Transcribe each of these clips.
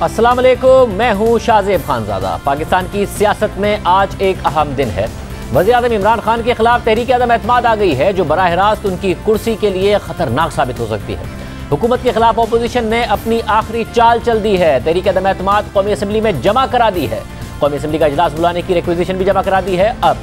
अस्सलाम वालेकुम, मैं हूं शाहजेब खानजादा। पाकिस्तान की सियासत में आज एक अहम दिन है। वज़ीर-ए-आज़म इमरान खान के खिलाफ तहरीक अदम एतमाद आ गई है, जो बराह रास्त उनकी कुर्सी के लिए खतरनाक साबित हो सकती है। हुकूमत के खिलाफ अपोजिशन ने अपनी आखिरी चाल चल दी है। तहरीक अदम एतमाद कौमी असम्बली में जमा करा दी है। कौमी असम्बली का इजलास बुलाने की रिक्वेजिशन भी जमा करा दी है। अब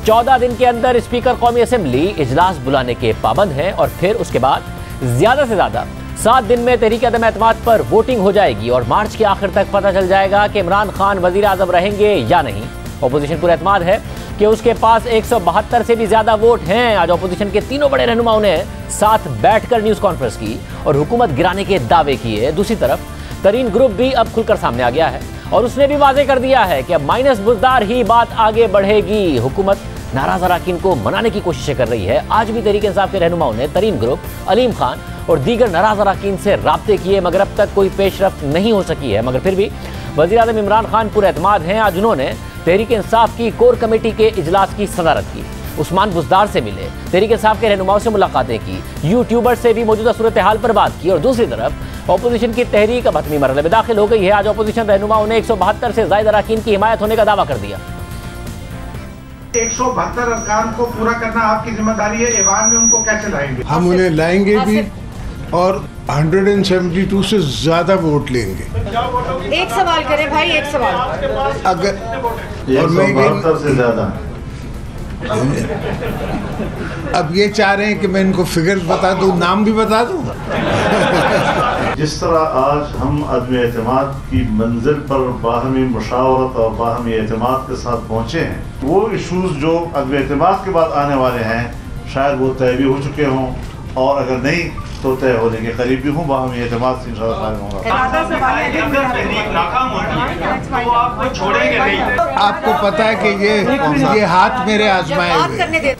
14 दिन के अंदर स्पीकर कौमी असम्बली इजलास बुलाने के पाबंद है और फिर उसके बाद ज़्यादा से ज़्यादा 7 दिन में तहरीक अदम एतमाद पर वोटिंग हो जाएगी और मार्च के आखिर तक पता चल जाएगा कि इमरान खान वज़ीर आज़म रहेंगे या नहीं। अपोजिशन पर एतमाद है कि उसके पास 172 से भी ज़्यादा वोट हैं। आज अपोजिशन के तीनों बड़े रहनुमाओं ने साथ बैठकर न्यूज़ कॉन्फ्रेंस की और हुकूमत गिराने के दावे किए। दूसरी तरफ तरीन ग्रुप भी अब खुलकर सामने आ गया है और उसने भी वाज़ेह कर दिया है कि अब माइनस बुज़दार ही बात आगे बढ़ेगी। हुकूमत नाराज़ अराकीन को मनाने की कोशिशें कर रही है। आज भी तहरीक इंसाफ के रहनुमाओं ने तरीन ग्रुप, अलीम खान और दीगर नाराज़ अराकीन से राब्ते किए, मगर अब तक कोई पेशरफ्त नहीं हो सकी है। मगर फिर भी वज़ीर आज़म इमरान खान पूरे एतमाद हैं। आज उन्होंने तहरीक इंसाफ की कोर कमेटी के इजलास की सदारत की, उस्मान बुज़दार से मिले, तहरीक इंसाफ के रहनुमाओं से मुलाकातें की, यूट्यूबर से भी मौजूदा सूरत हाल पर बात की और दूसरी तरफ अपोजिशन की तहरीक अब हतमी मरहले में दाखिल हो गई है। आज अपोजिशन रहनुमाओं ने 172 से ज़ायद अराकीन की हिमायत होने का दावा कर दिया। 172 अरकान को पूरा करना आपकी जिम्मेदारी है। ईवान में उनको कैसे लाएंगे? हम उन्हें लाएंगे भी और 172 से ज्यादा वोट लेंगे। एक सवाल करें भाई, एक सवाल। अगर 172 से ज्यादा अब ये चाह रहे हैं कि मैं इनको फिगर्स बता दूं, नाम भी बता दूं। जिस तरह आज हम अदम एतमाद की मंजिल पर बाहमी मुशावरत और बाहमी एतमाद के साथ पहुँचे हैं, वो इशूज़ जो अदम एतमाद के बाद आने वाले हैं शायद वो तय भी हो चुके हों और अगर नहीं तो तय होने के करीब भी हूँ। बाहमी एतमाद से इंशाअल्लाह होगा। आपको पता है कि ये हाथ मेरे आजमाए हुए।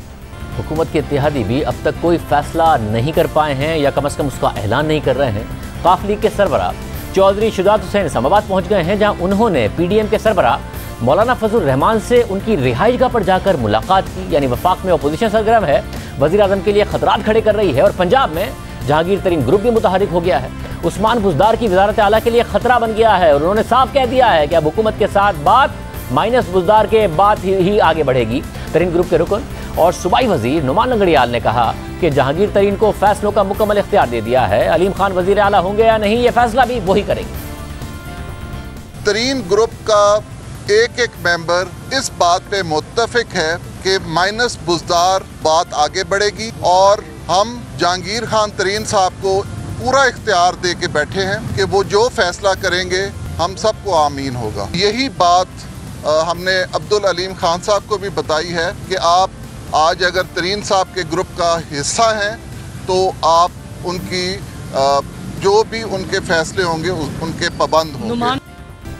हुकूमत के इत्तेहादी भी अब तक कोई फैसला नहीं कर पाए हैं या कम से कम उसका ऐलान नहीं कर रहे हैं। काफ लीग के सरबराह चौधरी शुजात हुसैन इस्लामाबाद पहुंच गए हैं, जहां उन्होंने PDM के सरबराह मौलाना फजल रहमान से उनकी रिहाइशगाह पर जाकर मुलाकात की। यानी वफाक में अपोजिशन सरगर्म है, वज़ीर आज़म के लिए खतरात खड़े कर रही है और पंजाब में जहांगीर तरीन ग्रुप भी मुतहरिक हो गया है। उस्मान बुज़दार की वज़ारत आला के लिए खतरा बन गया है और उन्होंने साफ कह दिया है कि अब हुकूमत के साथ बात माइनस बुज़दार के बाद ही आगे बढ़ेगी। तरीन ग्रुप के रुकन और सूबाई वजीर नुमान लंगड़ियाल ने कहा कि जहांगीर तरीन को फैसलों का मुकम्मल इख्तियार दे दिया है। अलीम खान वज़ीर आला होंगे या नहीं, ये फैसला भी वही करेंगे। तरीन ग्रुप का एक एक मेंबर इस बात पे मुत्तफिक है कि माइनस बुज़दार बात आगे बढ़ेगी और हम जहांगीर खान तरीन साहब को पूरा इख्तियार दे के बैठे हैं कि वो जो फैसला करेंगे हम सबको आमीन होगा। यही बात हमने अब्दुल अलीम खान साहब को भी बताई है कि आप आज अगर तरीन साहब के ग्रुप का हिस्सा हैं तो आप उनकी जो भी उनके फैसले होंगे उनके पाबंद होंगे।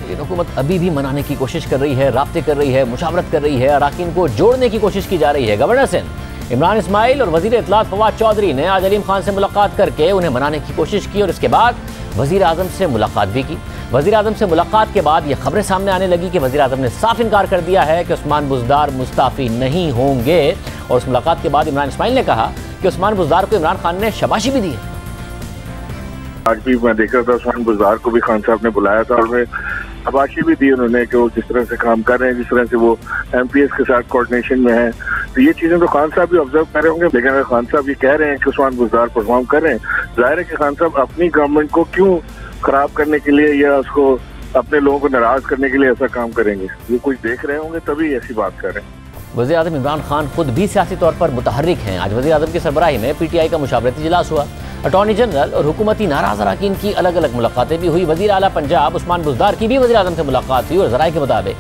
लेकिन हुकूमत अभी भी मनाने की कोशिश कर रही है, राब्ते कर रही है, मुशावरत कर रही है, अराकीन को जोड़ने की कोशिश की जा रही है। गवर्नर सिंध इमरान इस्माइल और वज़ीर इत्तलात फवाद चौधरी ने आज अलीम खान से मुलाकात करके उन्हें मनाने की कोशिश की और इसके बाद वज़ीर आज़म से मुलाकात भी की। वज़ीर आज़म से मुलाकात के बाद ये खबरें सामने आने लगी कि वज़ीर आज़म ने साफ इनकार कर दिया है कि उस्मान बुज़दार मुस्ताफ़ी नहीं होंगे और उस मुलाकात के बाद इमरान इस्माइल ने कहा कि उस्मान बुज़दार को इमरान खान ने शाबाशी भी दी है। आज भी मैं देख रहा था उस्मान बुज़दार को भी खान साहब ने बुलाया था और शाबाशी भी दी उन्होंने कि वो जिस तरह से काम कर रहे हैं, जिस तरह से वो MPS के साथ कोऑर्डिनेशन में है। तो ये चीज़ें तो खान साहब भी ऑब्जर्व कर रहे होंगे। लेकिन अगर खान साहब ये कह रहे हैं कि उस्मान बुज़दार परफॉर्म कर रहे हैं, जाहिर है कि खान साहब अपनी गवर्नमेंट को क्यों खराब करने के लिए या उसको अपने लोगों को नाराज करने के लिए ऐसा काम करेंगे। ये कुछ देख रहे होंगे तभी ऐसी बात कर रहे हैं। वज़ीर आज़म इमरान खान खुद भी सियासी तौर पर मुतहर्रिक हैं। आज वज़ीर आज़म की सरबराही में PTI का मुशावरती इजलास हुआ। अटॉर्नी जनरल और हुकूमती नाराज़ अराकीन की अलग अलग मुलाकातें भी हुई। वज़ीर आला पंजाब उस्मान बुज़दार की भी वज़ीर आज़म से मुलाकात हुई और ज़राए के मुताबिक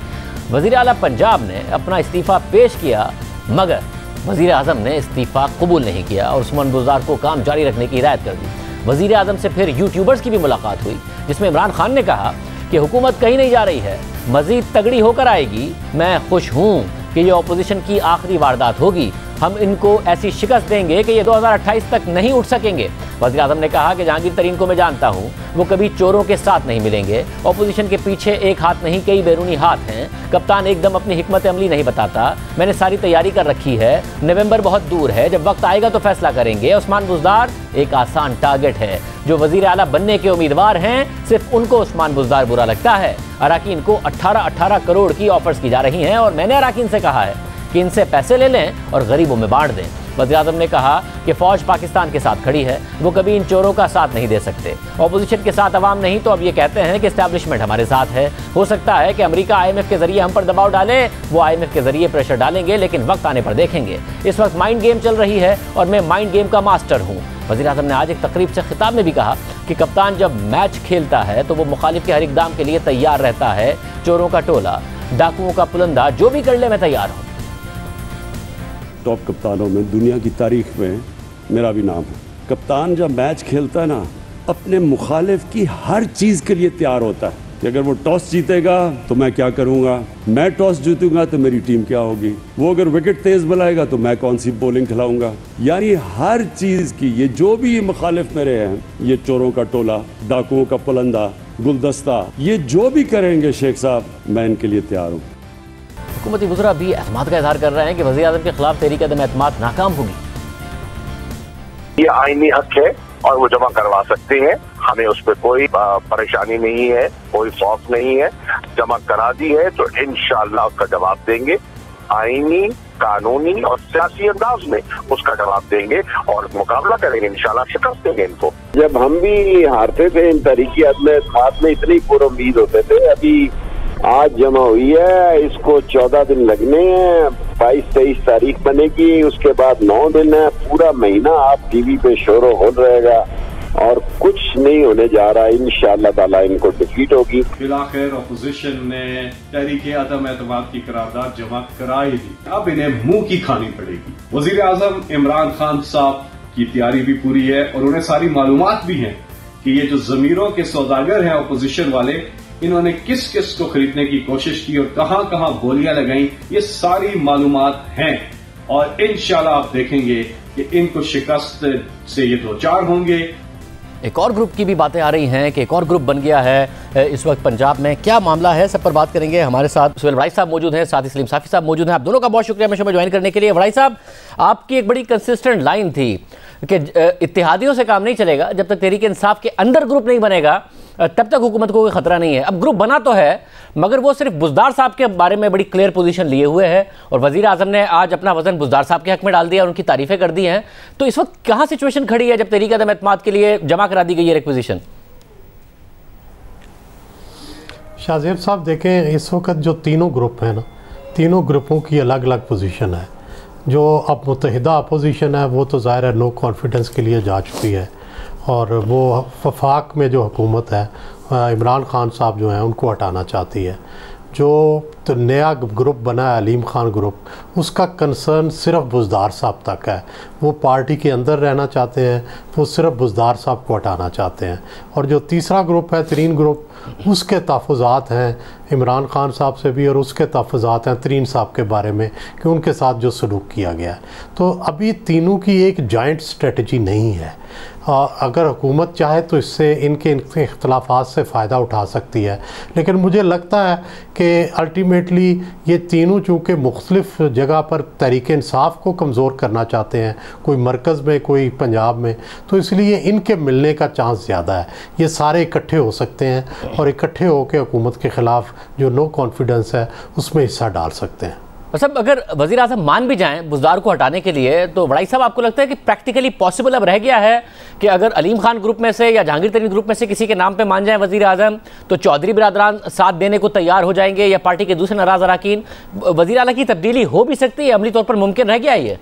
वज़ीर आला पंजाब ने अपना इस्तीफ़ा पेश किया, मगर वज़ीर आज़म ने इस्तीफ़ा कबूल नहीं किया और उस्मान बुज़दार को काम जारी रखने की हिदायत कर दी। वज़ीर आज़म से फिर यूट्यूबर्स की भी मुलाकात हुई, जिसमें इमरान खान ने कहा कि हुकूमत कहीं नहीं जा रही है, मज़ीद तगड़ी होकर आएगी। मैं खुश हूँ कि ये अपोजिशन की आखिरी वारदात होगी। हम इनको ऐसी शिकस्त देंगे कि ये 2028 तक नहीं उठ सकेंगे। वज़ीर आज़म ने कहा कि जहांगीर तरीन को मैं जानता हूँ, वो कभी चोरों के साथ नहीं मिलेंगे। अपोजिशन के पीछे एक हाथ नहीं कई बैरूनी हाथ हैं। कप्तान एकदम अपनी हिकमत अमली नहीं बताता। मैंने सारी तैयारी कर रखी है। नवंबर बहुत दूर है, जब वक्त आएगा तो फैसला करेंगे। उस्मान बुज़दार एक आसान टारगेट है। जो वजीर आला बनने के उम्मीदवार हैं, सिर्फ उनको उस्मान बुज़दार बुरा लगता है। अराकीन को 18 करोड़ की ऑफर्स की जा रही हैं और मैंने अराकीन से कहा है कि इनसे पैसे ले लें और गरीबों में बांट दें। वज़ीर-ए-आज़म ने कहा कि फौज पाकिस्तान के साथ खड़ी है, वो कभी इन चोरों का साथ नहीं दे सकते। ऑपोजिशन के साथ अवाम नहीं तो अब ये कहते हैं कि एस्टैब्लिशमेंट हमारे साथ है। हो सकता है कि अमेरिका IMF के जरिए हम पर दबाव डाले, वो IMF के जरिए प्रेशर डालेंगे, लेकिन वक्त आने पर देखेंगे। इस वक्त माइंड गेम चल रही है और मैं माइंड गेम का मास्टर हूँ। वज़ीर-ए-आज़म ने आज एक तकरीब से खिताब में भी कहा कि कप्तान जब मैच खेलता है तो वो मुखालिफ के हर इक़दाम के लिए तैयार रहता है। चोरों का टोला, डाकुओं का पुलंदा, जो भी कर ले मैं तैयार हूँ। टॉप कप्तानों में दुनिया की तारीख में मेरा भी नाम है। कप्तान जब मैच खेलता है ना, अपने मुखालिफ की हर चीज़ के लिए तैयार होता है कि अगर वो टॉस जीतेगा तो मैं क्या करूंगा, मैं टॉस जीतूंगा तो मेरी टीम क्या होगी, वो अगर विकेट तेज बुलाएगा तो मैं कौन सी बॉलिंग खिलाऊंगा। यानी हर चीज़ की, ये जो भी मुखालिफ मेरे हैं, ये चोरों का टोला, डाकुओं का पुलंदा, गुलदस्ता, ये जो भी करेंगे शेख साहब, मैं इनके लिए तैयार हूँ। हुकूमती वज़रा भी एतमाद का इजहार कर रहे हैं कि वज़ीर-ए-आज़म के खिलाफ तहरीक अदम एतमाद नाकाम होगी। ये आईनी हक है और वो जमा करवा सकते हैं, हमें उस पर कोई परेशानी नहीं है, कोई खौफ नहीं है। जमा करा दी है तो इंशाअल्लाह उसका जवाब देंगे, आईनी, कानूनी और सियासी अंदाज में उसका जवाब देंगे और मुकाबला करेंगे, इंशाअल्लाह शिकस्त देंगे इनको। जब हम भी हारते थे इन तहरीक अदम एतमाद में इतनी पुरुम्मीद होते थे, अभी आज जमा हुई है, इसको 14 दिन लगने हैं, 22-23 तारीख बनेगी, उसके बाद 9 दिन है, पूरा महीना आप टीवी पे शोरो होल रहेगा और कुछ नहीं होने जा रहा। इंशाअल्लाह ताला इनको डिफीट होगी। फिलहाल ऑपोजिशन ने तहरीक अदम एतमाद की करारदाद जमा करा ही दी, अब इन्हें मुंह की खानी पड़ेगी। वजीर आजम इमरान खान साहब की तैयारी भी पूरी है और उन्हें सारी मालूमात भी है कि ये जो जमीरों के सौदागर हैं अपोजिशन वाले, इन्होंने किस किस को खरीदने की कोशिश की और कहां कहां गोलियां लगाई, ये सारी मालूमात हैं और इंशाल्लाह आप देखेंगे कि इनको शिकस्त से ये दो चार होंगे। एक और ग्रुप की भी बातें आ रही हैं कि एक और ग्रुप बन गया है इस वक्त पंजाब में। क्या मामला है, सब पर बात करेंगे। हमारे साथ सुहेल वड़ाई साहब मौजूद हैं, साथ ही सलीम साफी साहब मौजूद हैं। आप दोनों का बहुत शुक्रिया हमें ज्वाइन करने के लिए। वड़ाई साहब, आपकी एक बड़ी कंसिस्टेंट लाइन थी कि इत्तेहादियों से काम नहीं चलेगा, जब तक तहरीक इंसाफ के अंदर ग्रुप नहीं बनेगा तब तक हुकूमत को कोई खतरा नहीं है। अब ग्रुप बना तो है, मगर वो सिर्फ बुज़दार साहब के बारे में बड़ी क्लियर पोजीशन लिए हुए है और वज़ीर आज़म ने आज अपना वजन बुज़दार साहब के हक में डाल दिया और उनकी तारीफें कर दी हैं। तो इस वक्त कहाँ सिचुएशन खड़ी है जब तहरीक अदम एतमाद के लिए जमा करा दी गई है रिक्विजिशन? शाहजेब साहब देखें, इस वक्त जो तीनों ग्रुप हैं ना, तीनों ग्रुपों की अलग अलग पोजीशन है। जो अब मुत्तहिदा अपोजिशन है वो तो ज़ाहिर है नो कॉन्फिडेंस के लिए जा चुकी है और वो वफाक में जो हुकूमत है, इमरान खान साहब जो हैं उनको हटाना चाहती है। जो तो नया ग्रुप बना है अलीम खान ग्रुप, उसका कंसर्न सिर्फ बुज़दार साहब तक है। वो पार्टी के अंदर रहना चाहते हैं, वो सिर्फ बुज़दार साहब को हटाना चाहते हैं। और जो तीसरा ग्रुप है तरीन ग्रुप, उसके तहफ़्फ़ुज़ात हैं इमरान खान साहब से भी और उसके तहफ़्फ़ुज़ात हैं तरीन साहब के बारे में कि उनके साथ जो सलूक किया गया है। तो अभी तीनों की एक जॉइंट स्ट्रेटजी नहीं है। अगर हुकूमत चाहे तो इससे इनके इख्तलाफात से फ़ायदा उठा सकती है, लेकिन मुझे लगता है कि अल्टीमेटली ये तीनों चूँकि मुख्तलिफ़ जगह पर तहरीक इंसाफ को कमज़ोर करना चाहते हैं, कोई मरकज़ में कोई पंजाब में, तो इसलिए इनके मिलने का चांस ज़्यादा है। ये सारे इकट्ठे हो सकते हैं और इकट्ठे होकर हुकूमत के ख़िलाफ़ जो नो कॉन्फिडेंस है उसमें हिस्सा डाल सकते हैं। सब अगर वज़ीर आज़म मान भी जाएं बुज़दार को हटाने के लिए, तो वड़ाई साहब आपको लगता है कि प्रैक्टिकली पॉसिबल अब रह गया है कि अगर अलीम खान ग्रुप में से या जहांगीर तरीन ग्रुप में से किसी के नाम पे मान जाए वज़ीर आज़म, तो चौधरी बिरादरान साथ देने को तैयार हो जाएंगे या पार्टी के दूसरे नाराज़ अरकान? वज़ीर आला की तब्दीली हो भी सकती है, अमली तौर पर मुमकिन रह गया ये?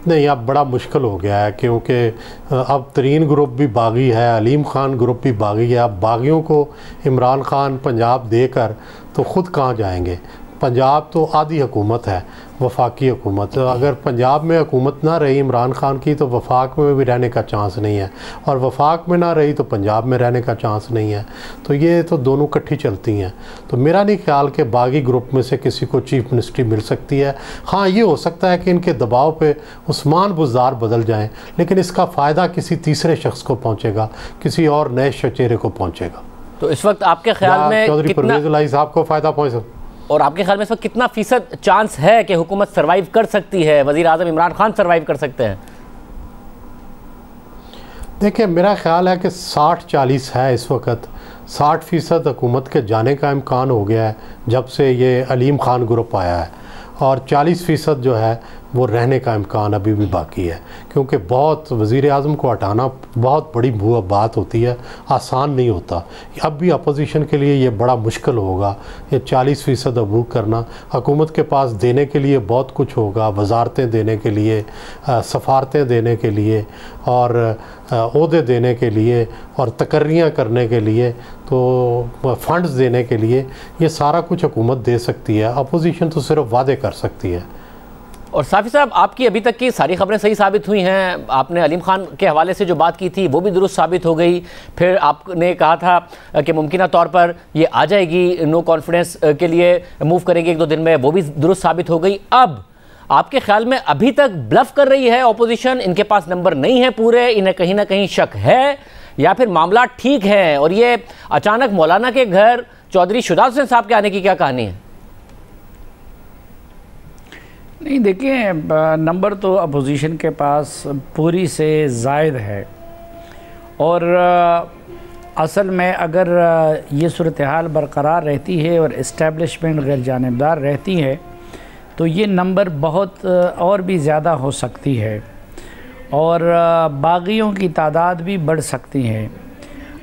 नहीं, अब बड़ा मुश्किल हो गया है क्योंकि अब तरीन ग्रुप भी बागी है, अलीम खान ग्रुप भी बागी है। अब बागियों को इमरान खान पंजाब देकर तो ख़ुद कहाँ जाएंगे? पंजाब तो आधी हुकूमत है, वफाकी हुकूमत। अगर पंजाब में हुकूमत ना रही इमरान खान की तो वफाक में भी रहने का चांस नहीं है, और वफाक में ना रही तो पंजाब में रहने का चांस नहीं है। तो ये तो दोनों इकट्ठी चलती हैं। तो मेरा नहीं ख्याल कि बागी ग्रुप में से किसी को चीफ मिनिस्ट्री मिल सकती है। हाँ, ये हो सकता है कि इनके दबाव पे उस्मान बुज़दार बदल जाएँ, लेकिन इसका फ़ायदा किसी तीसरे शख्स को पहुँचेगा, किसी और नए चेहरे को पहुँचेगा। तो इस वक्त आपके ख्याल में चौधरी परवेज़ इलाही साहब को फ़ायदा पहुँच, और आपके ख्याल में इस वक्त कितना फ़ीसद चांस है कि हुकूमत सर्वाइव कर सकती है, वज़ीर आज़म इमरान खान सर्वाइव कर सकते हैं? देखिए, मेरा ख्याल है कि 60-40 है इस वक्त। 60% हुकूमत के जाने का इम्कान हो गया है जब से ये अलीम खान ग्रुप आया है, और 40% जो है वो रहने का इम्कान अभी भी बाकी है, क्योंकि बहुत वज़ीर आज़म को हटाना बहुत बड़ी बात होती है, आसान नहीं होता। अब भी अपोजिशन के लिए ये बड़ा मुश्किल होगा ये 40% अप्रूव करना। हुकूमत के पास देने के लिए बहुत कुछ होगा, वजारतें देने के लिए, सफारतें देने के लिए, और ओहदे देने के लिए, और तकर्रियाँ करने के लिए, तो फंड्स देने के लिए, ये सारा कुछ हुकूमत दे सकती है। अपोजिशन तो सिर्फ वादे कर सकती है। और साफ़ी साहब, आपकी अभी तक की सारी खबरें सही साबित हुई हैं। आपने अलीम खान के हवाले से जो बात की थी वो भी दुरुस्त साबित हो गई। फिर आपने कहा था कि मुमकिन तौर पर ये आ जाएगी, नो कॉन्फिडेंस के लिए मूव करेंगे 1-2 दिन में, वो भी दुरुस्त साबित हो गई। अब आपके ख्याल में अभी तक ब्लफ कर रही है ऑपोजिशन, इनके पास नंबर नहीं है पूरे, इन्हें कहीं ना कहीं शक है, या फिर मामला ठीक है? और ये अचानक मौलाना के घर चौधरी शुजात हुसैन साहब के आने की क्या कहानी है? नहीं, देखिए, नंबर तो अपोजिशन के पास पूरी से ज़ायद है, और असल में अगर ये सूरत हाल बरकरार रहती है और इस्टेब्लिशमेंट गैर जानिबदार रहती है तो ये नंबर बहुत और भी ज़्यादा हो सकती है, और बागियों की तादाद भी बढ़ सकती है।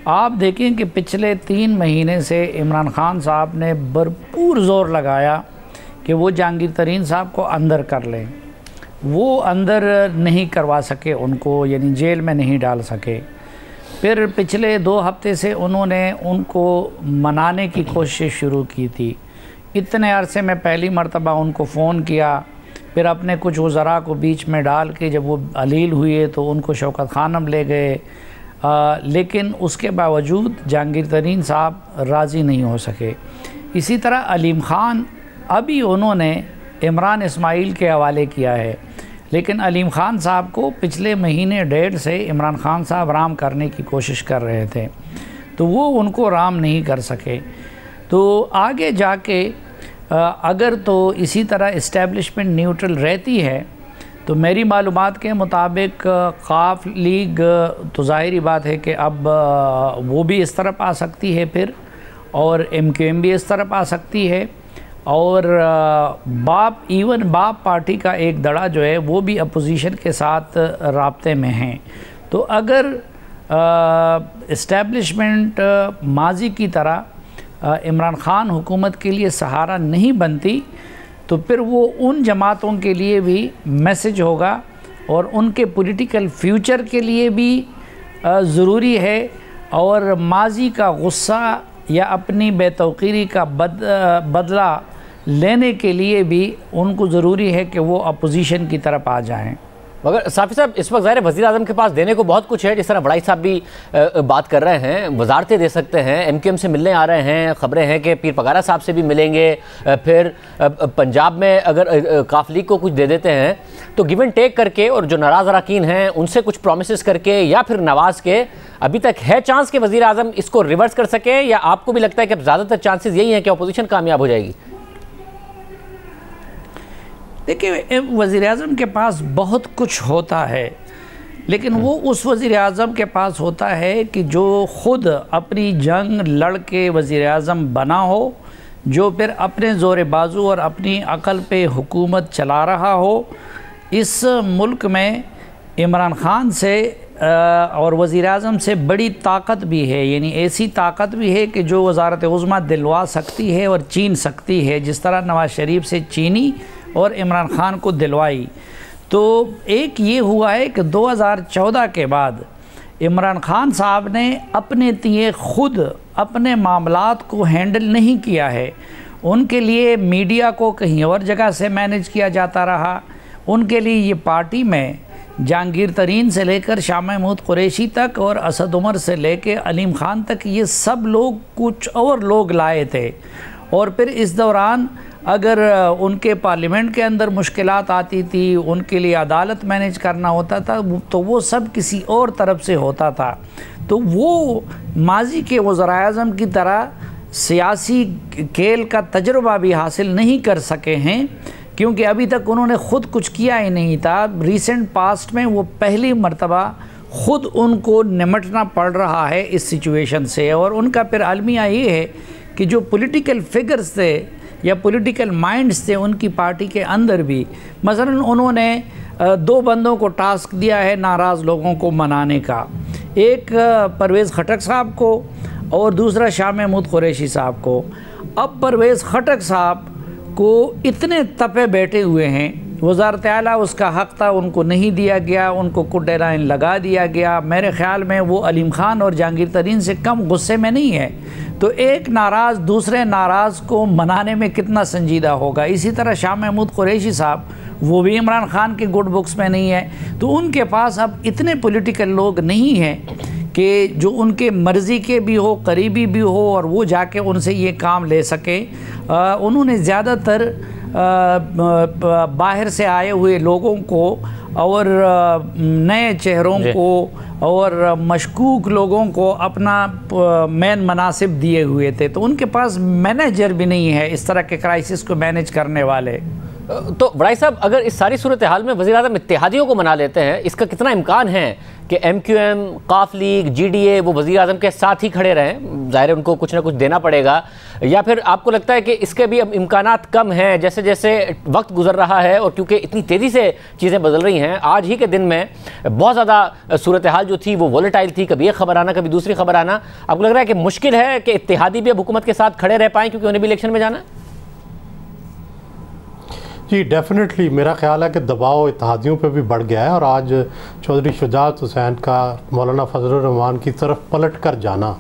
आप देखें कि पिछले 3 महीने से इमरान खान साहब ने भरपूर ज़ोर लगाया कि वो जहांगीर तरीन साहब को अंदर कर लें। वो अंदर नहीं करवा सके उनको, यानी जेल में नहीं डाल सके। फिर पिछले 2 हफ्ते से उन्होंने उनको मनाने की कोशिश शुरू की थी। इतने अरसे में पहली मर्तबा उनको फ़ोन किया, फिर अपने कुछ वज़रा को बीच में डाल के जब वो अलील हुए तो उनको शौकत खानम ले गए, लेकिन उसके बावजूद जहांगीर तरीन साहब राज़ी नहीं हो सके। इसी तरह अलीम खान अभी उन्होंने इमरान इस्माइल के हवाले किया है, लेकिन अलीम खान साहब को पिछले महीने 1.5 से इमरान खान साहब राम करने की कोशिश कर रहे थे, तो वो उनको राम नहीं कर सके। तो आगे जाके अगर तो इसी तरह इस्टेब्लिशमेंट न्यूट्रल रहती है तो मेरी मालूमात के मुताबिक काफ लीग तो ज़ाहिरी बात है कि अब वो भी इस तरफ आ सकती है फिर, और MQM भी इस तरफ आ सकती है, और बाप पार्टी का एक दड़ा जो है वो भी अपोजिशन के साथ राब्ते में हैं। तो अगर इस्टेब्लिशमेंट माजी की तरह इमरान खान हुकूमत के लिए सहारा नहीं बनती तो फिर वो उन जमातों के लिए भी मैसेज होगा और उनके पॉलिटिकल फ्यूचर के लिए भी ज़रूरी है, और माजी का गुस्सा या अपनी बेतौकीरी का बदला लेने के लिए भी उनको ज़रूरी है कि वो अपोजिशन की तरफ आ जाएं। मगर साफ़ी साहब, इस वक्त ज़ाहिर वज़ीर आज़म के पास देने को बहुत कुछ है, जिस तरह बड़ाई साहब भी बात कर रहे हैं, वजारतें दे सकते हैं, MQM से मिलने आ रहे हैं, ख़बरें हैं कि पीर पगारा साहब से भी मिलेंगे, फिर पंजाब में अगर काफ लीग को कुछ दे देते हैं तो गिव एंड टेक करके, और जो नाराज़ अरकान हैं उनसे कुछ प्रोमिस करके, या फिर नवाज़ के, अभी तक है चांस कि वज़ीर आज़म इसको रिवर्स कर सके, या आपको भी लगता है कि अब ज़्यादातर चांसेस यही हैं कि अपोजिशन कामयाब हो जाएगी? देखिए, वज़ीर आज़म के पास बहुत कुछ होता है, लेकिन वो उस वज़ीर आज़म के पास होता है कि जो ख़ुद अपनी जंग लड़ के वज़ीर आज़म बना हो, जो फिर अपने ज़ोर बाजू और अपनी अक़ल पे हुकूमत चला रहा हो। इस मुल्क में इमरान ख़ान से और वज़ीर आज़म से बड़ी ताकत भी है, यानी ऐसी ताकत भी है कि जो वज़ारत उज़्मा दिलवा सकती है और छीन सकती है, जिस तरह नवाज़ शरीफ से चीनी और इमरान ख़ान को दिलवाई। तो एक ये हुआ है कि 2014 के बाद इमरान ख़ान साहब ने अपने लिए ख़ुद अपने मामलात को हैंडल नहीं किया है। उनके लिए मीडिया को कहीं और जगह से मैनेज किया जाता रहा। उनके लिए ये पार्टी में जहांगीर तरीन से लेकर शाह महमूद कुरैशी तक और असद उमर से लेकर अलीम ख़ान तक ये सब लोग कुछ और लोग लाए थे, और फिर इस दौरान अगर उनके पार्लियामेंट के अंदर मुश्किलात आती थी, उनके लिए अदालत मैनेज करना होता था, तो वो सब किसी और तरफ से होता था। तो वो माजी के वज़ीर आज़म की तरह सियासी खेल का तजुर्बा भी हासिल नहीं कर सके हैं, क्योंकि अभी तक उन्होंने ख़ुद कुछ किया ही नहीं था। रिसेंट पास्ट में वो पहली मर्तबा ख़ुद उनको निमटना पड़ रहा है इस सिचुएशन से। और उनका फिर अलमिया ये है कि जो पॉलिटिकल फिगर्स थे या पॉलिटिकल माइंड्स थे उनकी पार्टी के अंदर भी, मसलन उन्होंने दो बंदों को टास्क दिया है नाराज़ लोगों को मनाने का, एक परवेज़ खटक साहब को और दूसरा शाह महमूद कुरैशी साहब को। अब परवेज़ खटक साहब को इतने तपे बैठे हुए हैं, वज़ारत आला उसका हक़ था, उनको नहीं दिया गया, उनको कुटेलाइन लगा दिया गया। मेरे ख़्याल में वो अलीम ख़ान और जहांगीर तरीन से कम गुस्से में नहीं है, तो एक नाराज़ दूसरे नाराज़ को मनाने में कितना संजीदा होगा। इसी तरह शाह महमूद कुरैशी साहब, वो भी इमरान ख़ान के गुड बुक्स में नहीं है, तो उनके पास अब इतने पॉलिटिकल लोग नहीं हैं कि जो उनके मर्ज़ी के भी हो, करीबी भी हो, और वो जाके उनसे ये काम ले सके। उन्होंने ज़्यादातर बाहर से आए हुए लोगों को और नए चेहरों को और मशकूक लोगों को अपना मेन मनासिब दिए हुए थे, तो उनके पास मैनेजर भी नहीं है इस तरह के क्राइसिस को मैनेज करने वाले। तो बड़ाई साहब, अगर इस सारी सूरत हाल में वज़ीर आज़म इत्तेहादियों को मना लेते हैं, इसका कितना इम्कान है कि MQM, काफ लीग, GDA वो वज़ीर आज़म के साथ ही खड़े रहें? ज़ाहिर उनको कुछ ना कुछ देना पड़ेगा, या फिर आपको लगता है कि इसके भी अब इम्कानात कम हैं जैसे जैसे वक्त गुजर रहा है, और क्योंकि इतनी तेज़ी से चीज़ें बदल रही हैं, आज ही के दिन में बहुत ज़्यादा सूरत हाल जो थी वो वॉलेटाइल थी, कभी एक खबर आना कभी दूसरी खबर आना, आपको लग रहा है कि मुश्किल है कि इत्तेहादी भी अब हुकूमत के साथ खड़े रह पाएँ क्योंकि उन्हें भी इलेक्शन में जाना है? जी डेफिनेटली मेरा ख्याल है कि दबाव इत्तेहादियों पे भी बढ़ गया है, और आज चौधरी शुजात हुसैन का मौलाना फजलुर रहमान की तरफ पलट कर जाना,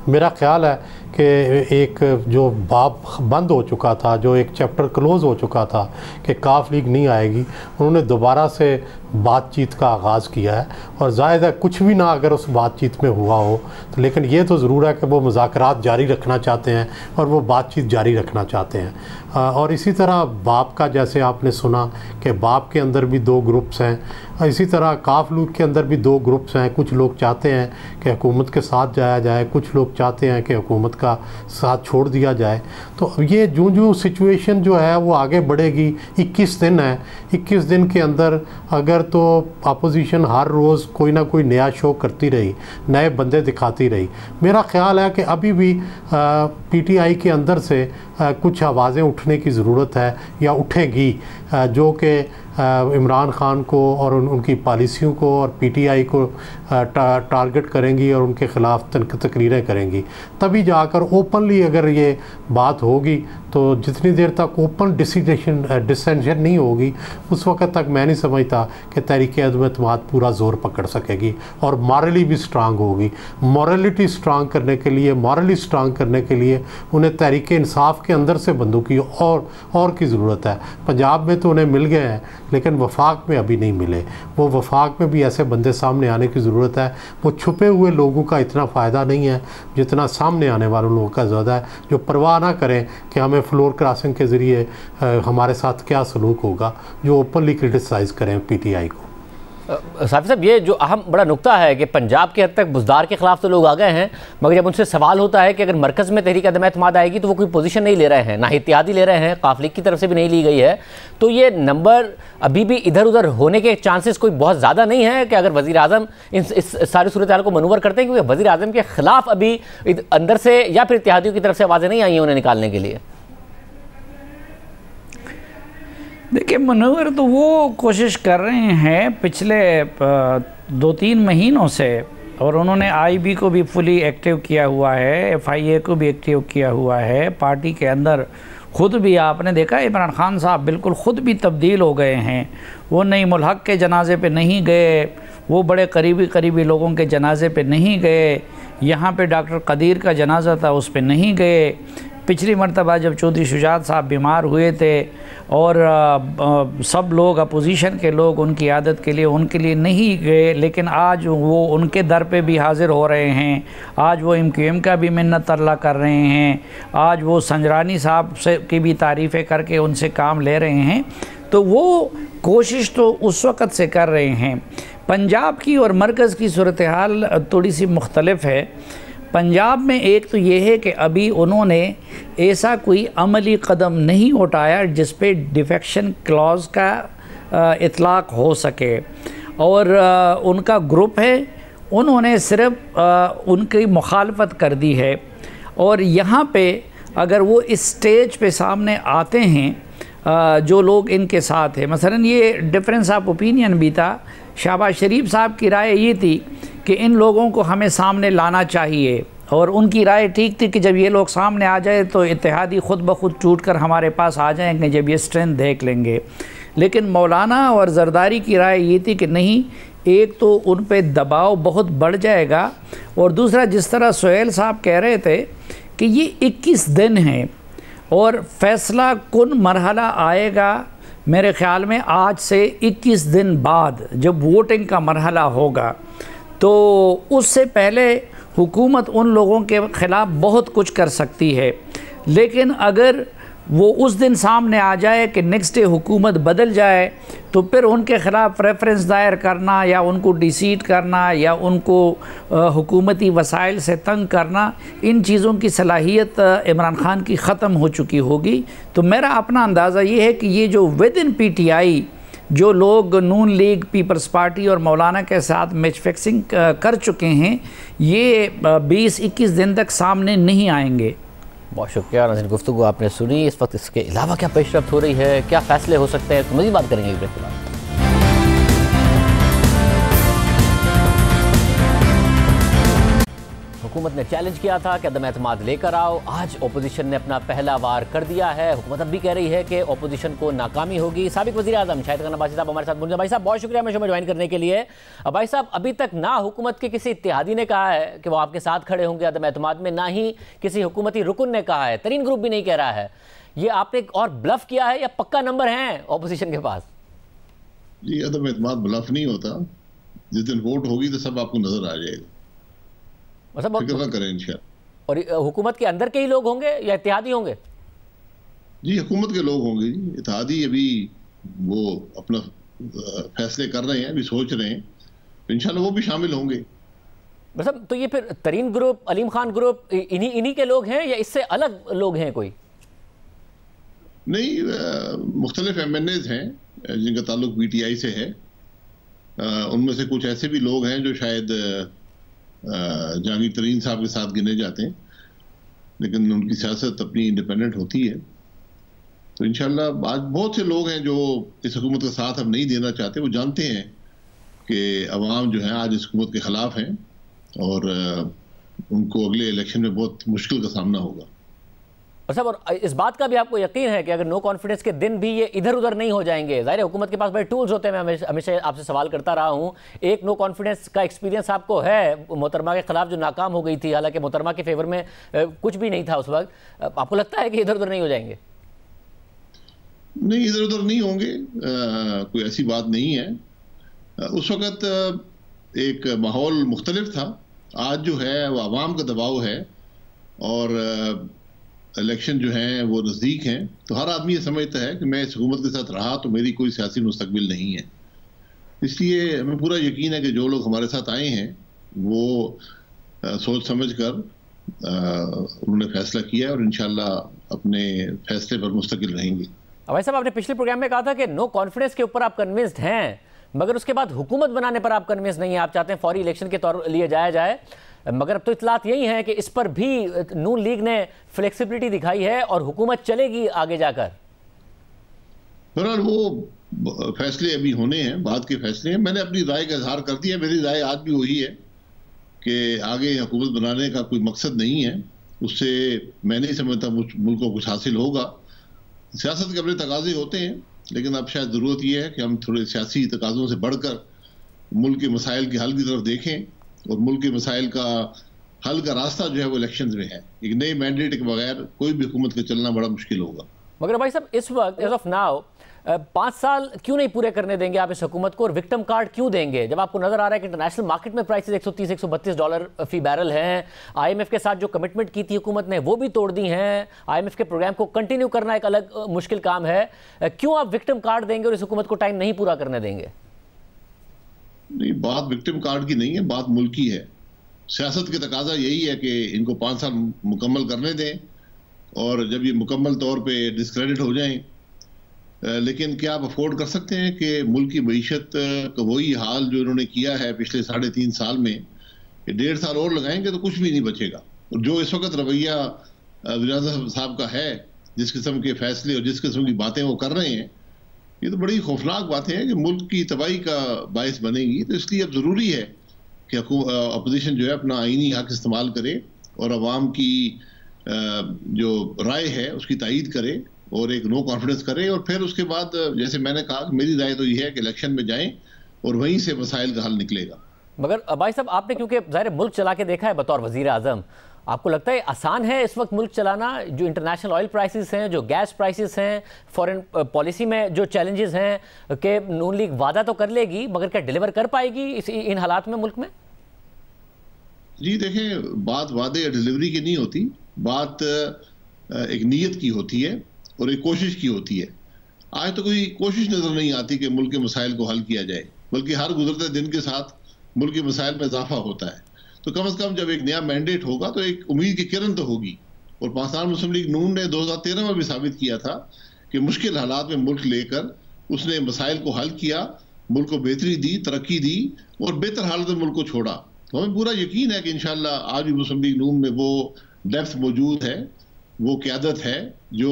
मेरा ख्याल है कि एक जो बाब बंद हो चुका था, जो एक चैप्टर क्लोज़ हो चुका था कि काफ लीग नहीं आएगी, उन्होंने दोबारा से बातचीत का आगाज़ किया है। और ज़ाहिर है कुछ भी ना अगर उस बातचीत में हुआ हो तो, लेकिन ये तो ज़रूर है कि वो मुज़ाकरात जारी रखना चाहते हैं और वो बातचीत जारी रखना चाहते हैं। और इसी तरह बाप का, जैसे आपने सुना कि बाप के अंदर भी दो ग्रुप्स हैं, इसी तरह काफ लीग के अंदर भी दो ग्रुप्स हैं। कुछ लोग चाहते हैं कि हुकूमत के साथ जाया जाए, कुछ लोग चाहते हैं कि हुकूमत का साथ छोड़ दिया जाए। तो ये जो सिचुएशन जो है वो आगे बढ़ेगी। 21 दिन है, 21 दिन के अंदर अगर तो अपोजिशन हर रोज़ कोई ना कोई नया शो करती रही, नए बंदे दिखाती रही, मेरा ख्याल है कि अभी भी PTI के अंदर से कुछ आवाज़ें उठने की ज़रूरत है या उठेगी, जो कि इमरान ख़ान को और उनकी पॉलिसियों को और PTI को टारगेट करेंगी और उनके ख़िलाफ़ तकरीरें करेंगी। तभी जाकर ओपनली अगर ये बात होगी, तो जितनी देर तक ओपन डिसेंशन नहीं होगी उस वक़्त तक मैं नहीं समझता कि तहरीक अदम-ए-एतमाद पूरा ज़ोर पकड़ सकेगी और मॉरली भी स्ट्रांग होगी। मॉरलिटी स्ट्रांग करने के लिए, मॉरली स्ट्रांग करने के लिए उन्हें तहरीक इंसाफ के अंदर से बंदों की और की ज़रूरत है। पंजाब में तो उन्हें मिल गए हैं, लेकिन वफाक में अभी नहीं मिले। वो वफाक में भी ऐसे बंदे सामने आने की ज़रूरत है। वो छुपे हुए लोगों का इतना फ़ायदा नहीं है जितना सामने आने वाले लोगों का ज़्यादा है, जो परवाह ना करें कि हमें फ्लोर क्रॉसिंग के ज़रिए हमारे साथ क्या सलूक होगा, जो ओपनली क्रिटिसाइज़ करें PTI को। साफ़ी साहब, ये जो अहम बड़ा नुक्ता है कि पंजाब के हद तक बुज़दार के ख़िलाफ़ तो लोग आ गए हैं, मगर जब उनसे सवाल होता है कि अगर मरकज़ में तहरीक अदम-ए-एतमाद आएगी तो वो कोई पोजीशन नहीं ले रहे हैं, ना इत्तेहादी ले रहे हैं, काफ लीग की तरफ से भी नहीं ली गई है, तो ये नंबर अभी भी इधर उधर होने के चांसेस कोई बहुत ज़्यादा नहीं है कि अगर वज़ीर आज़म इस सारी सूरत हाल को मनूवर करते हैं, क्योंकि वज़ीर आज़म के ख़िलाफ़ अभी अंदर से या फिर इत्तेहादियों की तरफ से आवाज़ें नहीं आई हैं उन्हें निकालने के लिए। देखिए, मनूवर तो वो कोशिश कर रहे हैं पिछले 2-3 महीनों से, और उन्होंने IB को भी फुली एक्टिव किया हुआ है, FIA को भी एक्टिव किया हुआ है। पार्टी के अंदर ख़ुद भी आपने देखा इमरान ख़ान साहब बिल्कुल ख़ुद भी तब्दील हो गए हैं। वो नईम उल हक़ के जनाजे पे नहीं गए, वो बड़े करीबी लोगों के जनाजे पे नहीं गए, यहाँ पे डॉक्टर कदीर का जनाजा था उस पे नहीं गए। पिछली मरतबा जब चौधरी शुजात साहब बीमार हुए थे और सब लोग अपोजिशन के लोग उनकी आदत के लिए उनके लिए नहीं गए, लेकिन आज वो उनके दर पे भी हाज़िर हो रहे हैं। आज वो MQM का भी मिन्नत तरला कर रहे हैं, आज वो संजरानी साहब से की भी तारीफ़ें करके उनसे काम ले रहे हैं। तो वो कोशिश तो उस वक़्त से कर रहे हैं। पंजाब की और मरकज़ की सूरत हाल थोड़ी सी मुख्तलिफ है। पंजाब में एक तो ये है कि अभी उन्होंने ऐसा कोई अमली कदम नहीं उठाया जिस पे डिफेक्शन क्लॉज़ का इतलाक़ हो सके, और उनका ग्रुप है उन्होंने सिर्फ उनकी मुखालफत कर दी है। और यहाँ पे अगर वो इस स्टेज पे सामने आते हैं जो लोग इनके साथ हैं, मसलन ये डिफरेंस ऑफ ओपिनियन भी था। शहबाज शरीफ साहब की राय ये थी कि इन लोगों को हमें सामने लाना चाहिए, और उनकी राय ठीक थी कि जब ये लोग सामने आ जाए तो इत्तेहादी ख़ुद ब खुद टूट कर हमारे पास आ जाएंगे जब ये स्ट्रेंथ देख लेंगे। लेकिन मौलाना और जरदारी की राय ये थी कि नहीं, एक तो उन पे दबाव बहुत बढ़ जाएगा, और दूसरा जिस तरह सुहेल साहब कह रहे थे कि ये 21 दिन हैं और फ़ैसला कुन मरहला आएगा मेरे ख़्याल में आज से 21 दिन बाद जब वोटिंग का मरहला होगा, तो उससे पहले हुकूमत उन लोगों के ख़िलाफ़ बहुत कुछ कर सकती है। लेकिन अगर वो उस दिन सामने आ जाए कि नेक्स्ट डे हुकूमत बदल जाए, तो फिर उनके ख़िलाफ़ रेफरेंस दायर करना या उनको डिसीट करना या उनको हुकूमती वसाइल से तंग करना, इन चीज़ों की सलाहियत इमरान ख़ान की ख़त्म हो चुकी होगी। तो मेरा अपना अंदाज़ा ये है कि ये जो विद इन PTI जो लोग नून लीग, पीपल्स पार्टी और मौलाना के साथ मैच फिक्सिंग कर चुके हैं, ये 20-21 दिन तक सामने नहीं आएंगे। बहुत शुक्रिया नाज़रीन, गुफ्तगू आपने सुनी। इस वक्त इसके अलावा क्या पेशरफ्त हो रही है, क्या फ़ैसले हो सकते हैं, तो मज़ीद बात करेंगे ब्रेक के बाद। हुकूमत ने चैलेंज किया था कि अदम एतमाद लेकर आओ, आज ओपोजिशन ने अपना पहला वार कर दिया है। हुकूमत अब भी कह रही है कि ओपोजिशन को नाकामी होगी। साबिक वज़ीर आज़म शाहिद खान अब्बासी साहब हमारे साथ मौजूद हैं। भाई साहब बहुत शुक्रिया हमें शो में ज्वाइन करने के लिए। भाई साहब, अभी तक ना हुकूमत के किसी इत्तेहादी ने कहा है कि वो आपके साथ खड़े होंगे अदम एतमाद में, ना ही किसी हुकूमती रुकन ने कहा है, तरीन ग्रुप भी नहीं कह रहा है। ये आपने और ब्लफ किया है या पक्का नंबर है ओपोजिशन के पास? जी, अदम एतमाद ब्लफ नहीं होता। जिस दिन वोट होगी तो सब आपको नजर आ जाएगा। मतलब करें इंशाअल्लाह। और हुकूमत के अंदर के ही लोग होंगे या इत्तेहादी होंगे? जी, हुकूमत के लोग होंगे। इत्तेहादी अभी वो अपना फैसले कर रहे हैं, अभी सोच रहे हैं, इंशाल्लाह वो भी शामिल होंगे। मतलब तो ये फिर तरीन ग्रुप, अलीम खान ग्रुप इन्हीं के लोग हैं या इससे अलग लोग हैं कोई? नहीं, मुख्तलिफ MNAs हैं जिनका ताल्लुक PTI से है। उनमें से कुछ ऐसे भी लोग हैं जो शायद जहांगीर तरीन साहब के साथ गिने जाते हैं, लेकिन उनकी सियासत अपनी इंडिपेंडेंट होती है। तो इंशाल्लाह आज बहुत से लोग हैं जो इस हुकूमत का साथ अब नहीं देना चाहते। वो जानते हैं कि अवाम जो है आज इस हुकूमत के ख़िलाफ़ हैं और उनको अगले इलेक्शन में बहुत मुश्किल का सामना होगा। और साहब, और इस बात का भी आपको यकीन है कि अगर नो कॉन्फिडेंस के दिन भी ये इधर उधर नहीं हो जाएंगे? ज़ाहिर है हुकूमत के पास बड़े टूल्स होते हैं। मैं हमेशा आपसे सवाल करता रहा हूँ, एक नो कॉन्फिडेंस का एक्सपीरियंस आपको है मोहतरमा के खिलाफ जो नाकाम हो गई थी, हालांकि मोहतरमा के फेवर में कुछ भी नहीं था उस वक्त। आपको लगता है कि इधर उधर नहीं हो जाएंगे? नहीं, इधर उधर नहीं होंगे, कोई ऐसी बात नहीं है। उस वक्त एक माहौल मुख्तलिफ था। आज जो है वो आवाम का दबाव है और इलेक्शन जो हैं वो नज़दीक हैं, तो हर आदमी ये समझता है कि मैं इस हुकूमत के साथ रहा तो मेरी कोई सियासी मुस्तकबिल नहीं है। इसलिए हमें पूरा यकीन है कि जो लोग हमारे साथ आए हैं वो सोच समझ कर उन्होंने फैसला किया और इंशाल्लाह अपने फैसले पर मुस्तकिल रहेंगे। भाई साहब, आपने पिछले प्रोग्राम में कहा था कि नो कॉन्फिडेंस के ऊपर आप कन्विंस्ड हैं, मगर उसके बाद हुकूमत बनाने पर आप कन्विंस नहीं है। आप चाहते हैं फौरी इलेक्शन के तौर लिए जाया जाए, मगर अब तो इतलात यही है कि इस पर भी नून लीग ने फ्लेक्सिबिलिटी दिखाई है और हुकूमत चलेगी आगे जाकर। बहरहाल वो फैसले अभी होने हैं, बाद के फैसले हैं। मैंने अपनी राय का इजहार कर दिया। मेरी राय आज भी वही है कि आगे हुकूमत बनाने का कोई मकसद नहीं है। उससे मैं नहीं समझता मुल्क को कुछ हासिल होगा। सियासत के अपने तकाजे होते हैं, लेकिन अब शायद ज़रूरत यह है कि हम थोड़े सियासी तकाज़ों से बढ़कर मुल्क के मसाइल के हल की तरफ देखें, और मुल्क के मसाइल का हल का रास्ता जो है वो इलेक्शंस में है। एक नए मैंडेट के बगैर कोई भी हुकूमत का चलना बड़ा मुश्किल होगा। मगर भाई साहब, इस वक्त एज ऑफ नाउ 5 साल क्यों नहीं पूरे करने देंगे आप इस हुकूमत को, और विक्टिम कार्ड क्यों देंगे जब आपको नजर आ रहा है कि इंटरनेशनल मार्केट में प्राइसेस $130-132 फी बैरल हैं? IMF के साथ जो कमिटमेंट की थी हुकूमत ने वो भी तोड़ दी हैं। IMF के प्रोग्राम को कंटिन्यू करना एक अलग मुश्किल काम है। क्यों आप विक्टिम कार्ड देंगे और इस हुकूमत को टाइम नहीं पूरा करने देंगे? नहीं, बात विक्टिम कार्ड की नहीं है, बात मुल्क की है। सियासत के तकाजा यही है कि इनको 5 साल मुकम्मल करने दें, और जब ये मुकम्मल तौर पे डिस्क्रेडिट हो जाएं, लेकिन क्या आप अफोर्ड कर सकते हैं कि मुल्क की मईशत का वही हाल जो इन्होंने किया है पिछले 3.5 साल में, कि 1.5 साल और लगाएंगे तो कुछ भी नहीं बचेगा। और जो इस वक्त रवैया वज़ीर-ए-आज़म साहब का है, जिस किस्म के फैसले और जिस किस्म की बातें वो कर रहे हैं, ये तो बड़ी खौफनाक बातें हैं कि मुल्क की तबाही का बायस बनेगी। तो इसलिए अब ज़रूरी है कि अपोजिशन जो है अपना आईनी हक इस्तेमाल करे और अवाम की जो राय है उसकी तायीद करे और एक नो कॉन्फिडेंस करे। और फिर उसके बाद जैसे मैंने कहा, मेरी राय तो ये है कि इलेक्शन में जाएं और वहीं से मसाइल का हल निकलेगा। मगर भाई साहब, आपने क्योंकि ज़ाहिर मुल्क चला के देखा है बतौर वज़ीर आज़म, आपको लगता है आसान है इस वक्त मुल्क चलाना? जो इंटरनेशनल ऑयल प्राइसेस हैं, जो गैस प्राइसेस हैं, फॉरेन पॉलिसी में जो चैलेंजेस हैं कि नून लीग वादा तो कर लेगी मगर क्या डिलीवर कर पाएगी इन हालात में मुल्क में? जी देखें, बात वादे या डिलीवरी की नहीं होती, बात एक नीयत की होती है और एक कोशिश की होती है। आज तो कोई कोशिश नजर नहीं आती कि मुल्क के मसाइल को हल किया जाए, बल्कि हर गुजरते दिन के साथ मुल्क के मसाइल में इजाफा होता है। तो कम से कम जब एक नया मैंडेट होगा तो एक उम्मीद की किरण तो होगी। और पाकिस्तान मुस्लिम लीग नून ने 2013 में भी साबित किया था कि मुश्किल हालात में मुल्क लेकर उसने मसाइल को हल किया, मुल्क को बेहतरी दी, तरक्की दी और बेहतर हालत में मुल्क को छोड़ा। तो हमें पूरा यकीन है कि इंशाअल्लाह आज भी मुस्लिम लीग नून में वो डेप्थ मौजूद है, वो क़यादत है जो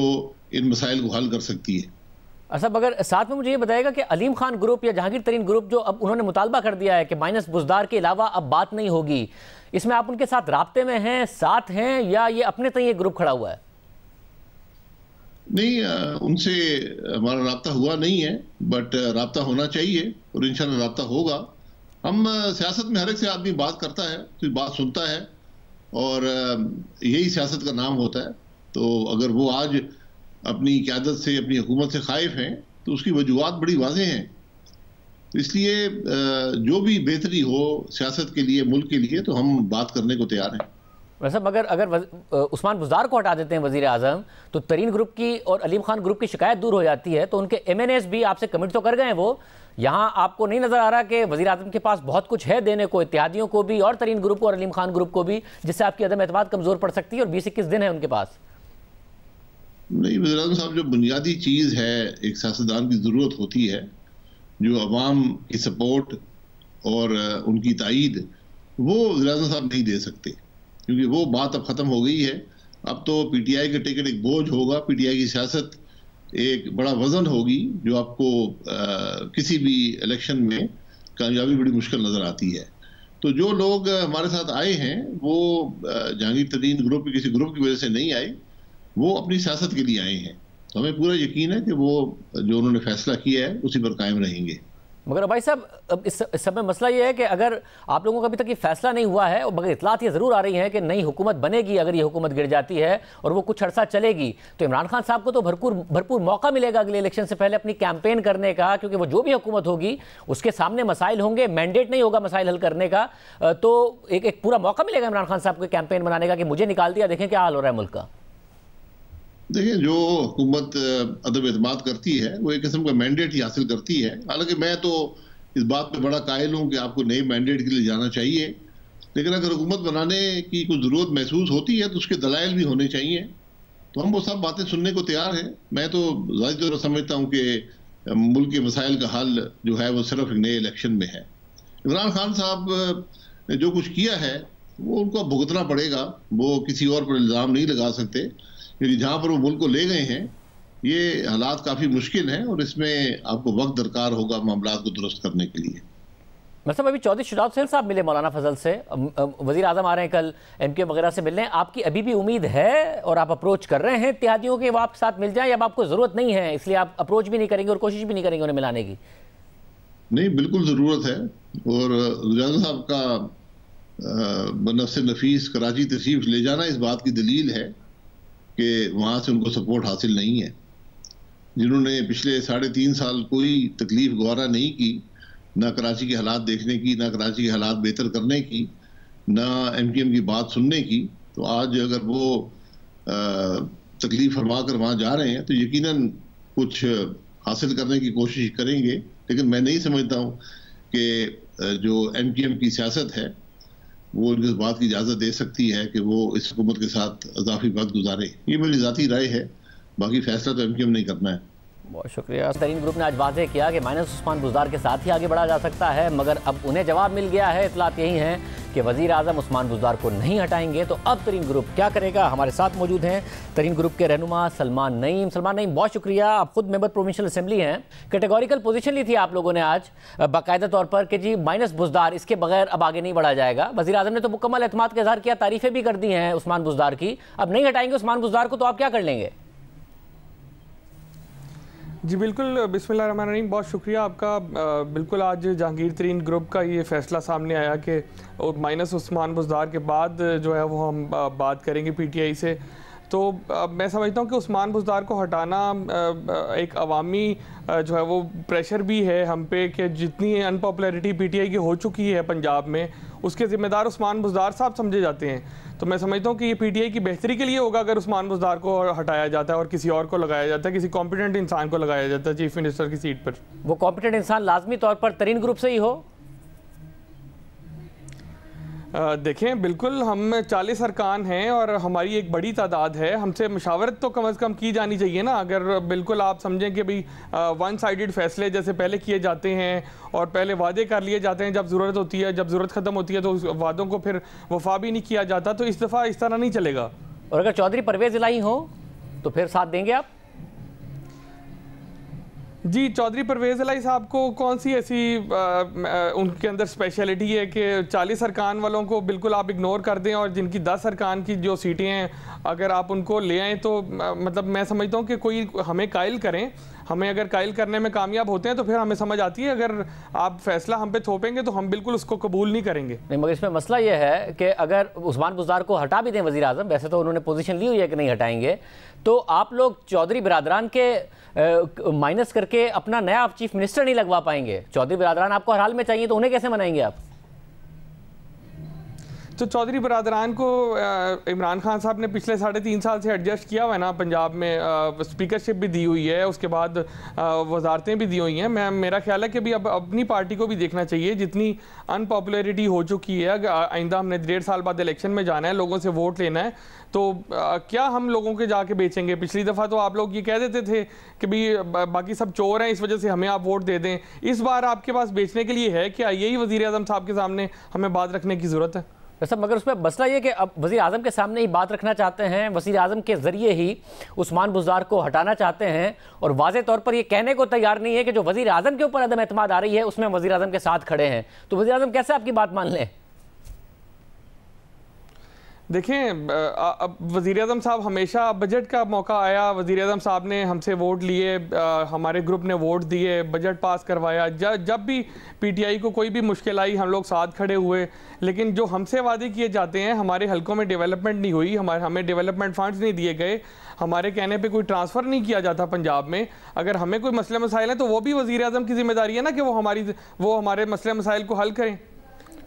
इन मसाइल को हल कर सकती है। अच्छा, मगर साथ में मुझे ये बताएगा कि अलीम खान ग्रुप या जहांगीर तरीन ग्रुप जो अब उन्होंने मुतालबा कर दिया है कि माइनस बुज़दार के अलावा अब बात नहीं होगी, इसमें आप उनके साथ राब्ते में हैं, साथ हैं, या ये अपने तय ये ग्रुप खड़ा हुआ है? नहीं, उनसे हमारा राब्ता हुआ नहीं है, बट राब्ता होना चाहिए और इंशाल्लाह राब्ता होगा। हम सियासत में हर एक से आदमी बात करता है, तो बात सुनता है और यही सियासत का नाम होता है। तो अगर वो आज अपनी क़यादत से, अपनी हुकूमत से खाइफ हैं तो उसकी वजूहात बड़ी वाज़ेह हैं। तो इसलिए जो भी बेहतरी हो सियासत के लिए, मुल्क के लिए, तो हम बात करने को तैयार हैं। वैसे मगर अगर उस्मान बुज़दार को हटा देते हैं वज़ीर आज़म तो तरीन ग्रुप की और अलीम खान ग्रुप की शिकायत दूर हो जाती है। तो उनके MNAs भी आपसे कमिट तो कर गए हैं। वो यहाँ आपको नहीं नज़र आ रहा कि वज़ीर आज़म के पास बहुत कुछ है देने को, इत्तेहादियों को भी और तरीन ग्रुप को और अलीम खान ग्रुप को भी, जिससे आपकी अदम एतमाद कमज़ोर पड़ सकती है? और 20-21 दिन है उनके पास। नहीं, वज़ीर आज़म साहब, जो बुनियादी चीज़ है एक सियासतदान की ज़रूरत होती है, जो अवाम की सपोर्ट और उनकी तायीद, वो वज़ीर आज़म साहब नहीं दे सकते, क्योंकि वो बात अब ख़त्म हो गई है। अब तो PTI के टिकट एक बोझ होगा, PTI की सियासत एक बड़ा वज़न होगी जो आपको किसी भी इलेक्शन में कामयाबी बड़ी मुश्किल नज़र आती है। तो जो लोग हमारे साथ आए हैं वो जहांगीर तरीन ग्रुप किसी ग्रुप की वजह से नहीं आए, वो अपनी सियासत के लिए आए हैं। तो हमें पूरा यकीन है कि वो जो उन्होंने फैसला किया है उसी पर कायम रहेंगे। मगर भाई साहब, अब इस समय मसला ये है कि अगर आप लोगों का अभी तक ये फैसला नहीं हुआ है, और मगर इतलात ये ज़रूर आ रही है कि नई हुकूमत बनेगी, अगर ये हुकूमत गिर जाती है और वो कुछ अर्सा चलेगी, तो इमरान खान साहब को तो भरपूर मौका मिलेगा अगले इलेक्शन से पहले अपनी कैंपेन करने का, क्योंकि वो जो भी हुकूमत होगी उसके सामने मसाइल होंगे, मैंडेट नहीं होगा मसाइल हल करने का। तो एक पूरा मौका मिलेगा इमरान खान साहब को कैंपेन बनाने का कि मुझे निकाल दिया, देखें क्या हाल हो रहा है मुल्क का। देखिए, जो हुकूमत अदब एतमाद करती है वो एक किस्म का मैंडेट ही हासिल करती है। हालांकि मैं तो इस बात पे बड़ा कायल हूँ कि आपको नए मैंडेट के लिए जाना चाहिए, लेकिन अगर हुकूमत बनाने की कोई ज़रूरत महसूस होती है तो उसके दलाइल भी होने चाहिए। तो हम वो सब बातें सुनने को तैयार हैं। मैं तो ज़ाहिर तौर पर समझता हूँ कि मुल्क के मसाइल का हल जो है वो सिर्फ एक नए इलेक्शन में है। इमरान खान साहब ने जो कुछ किया है वो उनको भुगतना पड़ेगा, वो किसी और पर इल्ज़ाम नहीं लगा सकते, क्योंकि जहाँ पर वो मुल्क को ले गए हैं ये हालात काफ़ी मुश्किल हैं और इसमें आपको वक्त दरकार होगा मामलात को दुरुस्त करने के लिए। मतलब अभी चौधरी शुजात हुसैन साहब मिले मौलाना फजल से, वज़ीर आज़म आ रहे हैं कल MK वगैरह से मिलने, आपकी अभी भी उम्मीद है और आप अप्रोच कर रहे हैं इत्तेहादियों के वो आपके साथ मिल जाएं, या अब आपको ज़रूरत नहीं है इसलिए आप अप्रोच भी नहीं करेंगे और कोशिश भी नहीं करेंगे उन्हें मिलाने की? नहीं, बिल्कुल ज़रूरत है। और वज़ीर आज़म साहब का बनफ्स नफीस कराची तशरीफ ले जाना इस बात की दलील है कि वहाँ से उनको सपोर्ट हासिल नहीं है। जिन्होंने पिछले 3.5 साल कोई तकलीफ गवारा नहीं की, ना कराची के हालात देखने की, ना कराची के हालात बेहतर करने की, ना MKM की बात सुनने की, तो आज अगर वो तकलीफ फरमा कर वहाँ जा रहे हैं तो यकीनन कुछ हासिल करने की कोशिश करेंगे। लेकिन मैं नहीं समझता हूँ कि जो MKM की सियासत है वो उनको इस बात की इजाज़त दे सकती है कि वो इस हुकूमत के साथ इजाफी वक्त गुजारे। ये मेरी ज़ाती राय है, बाकी फैसला तो MKM नहीं करना है। बहुत शुक्रिया। तरीन ग्रुप ने आज वाज़ेह किया कि माइनस उस्मान बुज़दार के साथ ही आगे बढ़ा जा सकता है, मगर अब उन्हें जवाब मिल गया है। इतलात यही है कि वज़ीर आज़म उस्मान बुज़दार को नहीं हटाएंगे, तो अब तरीन ग्रुप क्या करेगा? हमारे साथ मौजूद हैं तरीन ग्रुप के रहनुमा सलमान नईम। सलमान नईम, बहुत शुक्रिया। आप खुद मेंबर प्रोविंशियल असेंबली हैं, कैटेगोरिकल पोजीशन ली थी आप लोगों ने आज बाकायदा तौर पर कि जी माइनस बुज़दार, इसके बगैर अब आगे नहीं बढ़ा जाएगा। वज़ीर आज़म ने तो मुकम्मल एतमाद का इज़हार किया, तारीफ़ें भी कर दी हैं उस्मान बुज़दार की। अब नहीं हटाएंगे उस्मान बुज़दार को तो आप क्या कर लेंगे? जी बिल्कुल, बिस्मिल्लाहिर्रहमानिर्रहीम, बहुत शुक्रिया आपका। बिल्कुल आज जहांगीर तरीन ग्रुप का ये फैसला सामने आया कि माइनस उस्मान बुज़दार के बाद जो है वो हम बात करेंगे पीटीआई से। तो मैं समझता हूँ कि उस्मान बुज़दार को हटाना एक अवामी जो है वो प्रेशर भी है हम पे कि जितनी अनपॉपुलैरिटी पीटीआई की हो चुकी है पंजाब में, उसके ज़िम्मेदार उस्मान बुज़दार साहब समझे जाते हैं। तो मैं समझता हूँ कि ये पीटीआई की बेहतरी के लिए होगा अगर उस्मान बुज़दार को हटाया जाता है और किसी और को लगाया जाता है, किसी कॉम्पिटेंट इंसान को लगाया जाता है चीफ मिनिस्टर की सीट पर। वो कॉम्पिटेंट इंसान लाजमी तौर पर तरीन ग्रुप से ही हो? देखें, बिल्कुल हम 40 अरकान हैं और हमारी एक बड़ी तादाद है, हमसे मशावरत तो कम से कम की जानी चाहिए ना। अगर बिल्कुल आप समझें कि भाई वन साइडेड फैसले जैसे पहले किए जाते हैं और पहले वादे कर लिए जाते हैं, जब ज़रूरत होती है, जब ज़रूरत ख़त्म होती है तो उस वादों को फिर वफा भी नहीं किया जाता, तो इस दफ़ा इस तरह नहीं चलेगा। और अगर चौधरी परवेज़ इलाही हो तो फिर साथ देंगे आप? जी, चौधरी परवेज़ इलाही साहब को कौन सी ऐसी उनके अंदर स्पेशलिटी है कि 40 अरकान वालों को बिल्कुल आप इग्नोर कर दें और जिनकी 10 अरकान की जो सीटें हैं अगर आप उनको ले आएँ तो मतलब मैं समझता हूँ कि कोई हमें कायल करें। हमें अगर कायल करने में कामयाब होते हैं तो फिर हमें समझ आती है, अगर आप फैसला हम पे थोपेंगे तो हम बिल्कुल उसको कबूल नहीं करेंगे। नहीं, मगर इसमें मसला यह है कि अगर उस्मान बुज़दार को हटा भी दें वज़ीर आज़म, वैसे तो उन्होंने पोजीशन ली हुई है कि नहीं हटाएंगे, तो आप लोग चौधरी बिरादरान के माइनस करके अपना नया आप चीफ मिनिस्टर नहीं लगवा पाएंगे। चौधरी बिरादरान आपको हर हाल में चाहिए, तो उन्हें कैसे मनाएंगे आप? तो चौधरी बरादरान को इमरान खान साहब ने पिछले 3.5 साल से एडजस्ट किया हुआ है ना। पंजाब में स्पीकरशिप भी दी हुई है, उसके बाद वजारतें भी दी हुई हैं। मेरा ख्याल है कि अभी अब अपनी पार्टी को भी देखना चाहिए, जितनी अनपॉपुलैरिटी हो चुकी है। आइंदा हमने 1.5 साल बाद इलेक्शन में जाना है, लोगों से वोट लेना है, तो क्या हम लोगों के जाके बेचेंगे? पिछली दफ़ा तो आप लोग ये कह देते थे कि भाई बाकी सब चोर हैं, इस वजह से हमें आप वोट दे दें। इस बार आपके पास बेचने के लिए है क्या? यही वज़ीर आज़म साहब के सामने हमें बात रखने की ज़रूरत है। सब मगर उसमें मसला ये कि अब वज़ीर आज़म के सामने ही बात रखना चाहते हैं, वज़ीर आज़म के ज़रिए ही उस्मान बुज़दार को हटाना चाहते हैं और वाज़े तौर पर ये कहने को तैयार नहीं है कि जो वज़ीर आज़म के ऊपर अदम एतमाद आ रही है उसमें वज़ीर आज़म के साथ खड़े हैं। तो वज़ीर आज़म कैसे आपकी बात मान लें? देखें, वज़ीर आज़म साहब हमेशा बजट का मौका आया, वज़ीर आज़म साहब ने हमसे वोट लिए, हमारे ग्रुप ने वोट दिए, बजट पास करवाया। जब भी पीटीआई को कोई भी मुश्किल आई हम लोग साथ खड़े हुए। लेकिन जो हमसे वादे किए जाते हैं, हमारे हलकों में डेवलपमेंट नहीं हुई, हमें डेवलपमेंट फंड्स नहीं दिए गए, हमारे कहने पे कोई ट्रांसफ़र नहीं किया जाता पंजाब में। अगर हमें कोई मसले मसाइल हैं तो वो भी वज़ीर आज़म की जिम्मेदारी है ना कि वो हमारे मसले मसाइल को हल करें।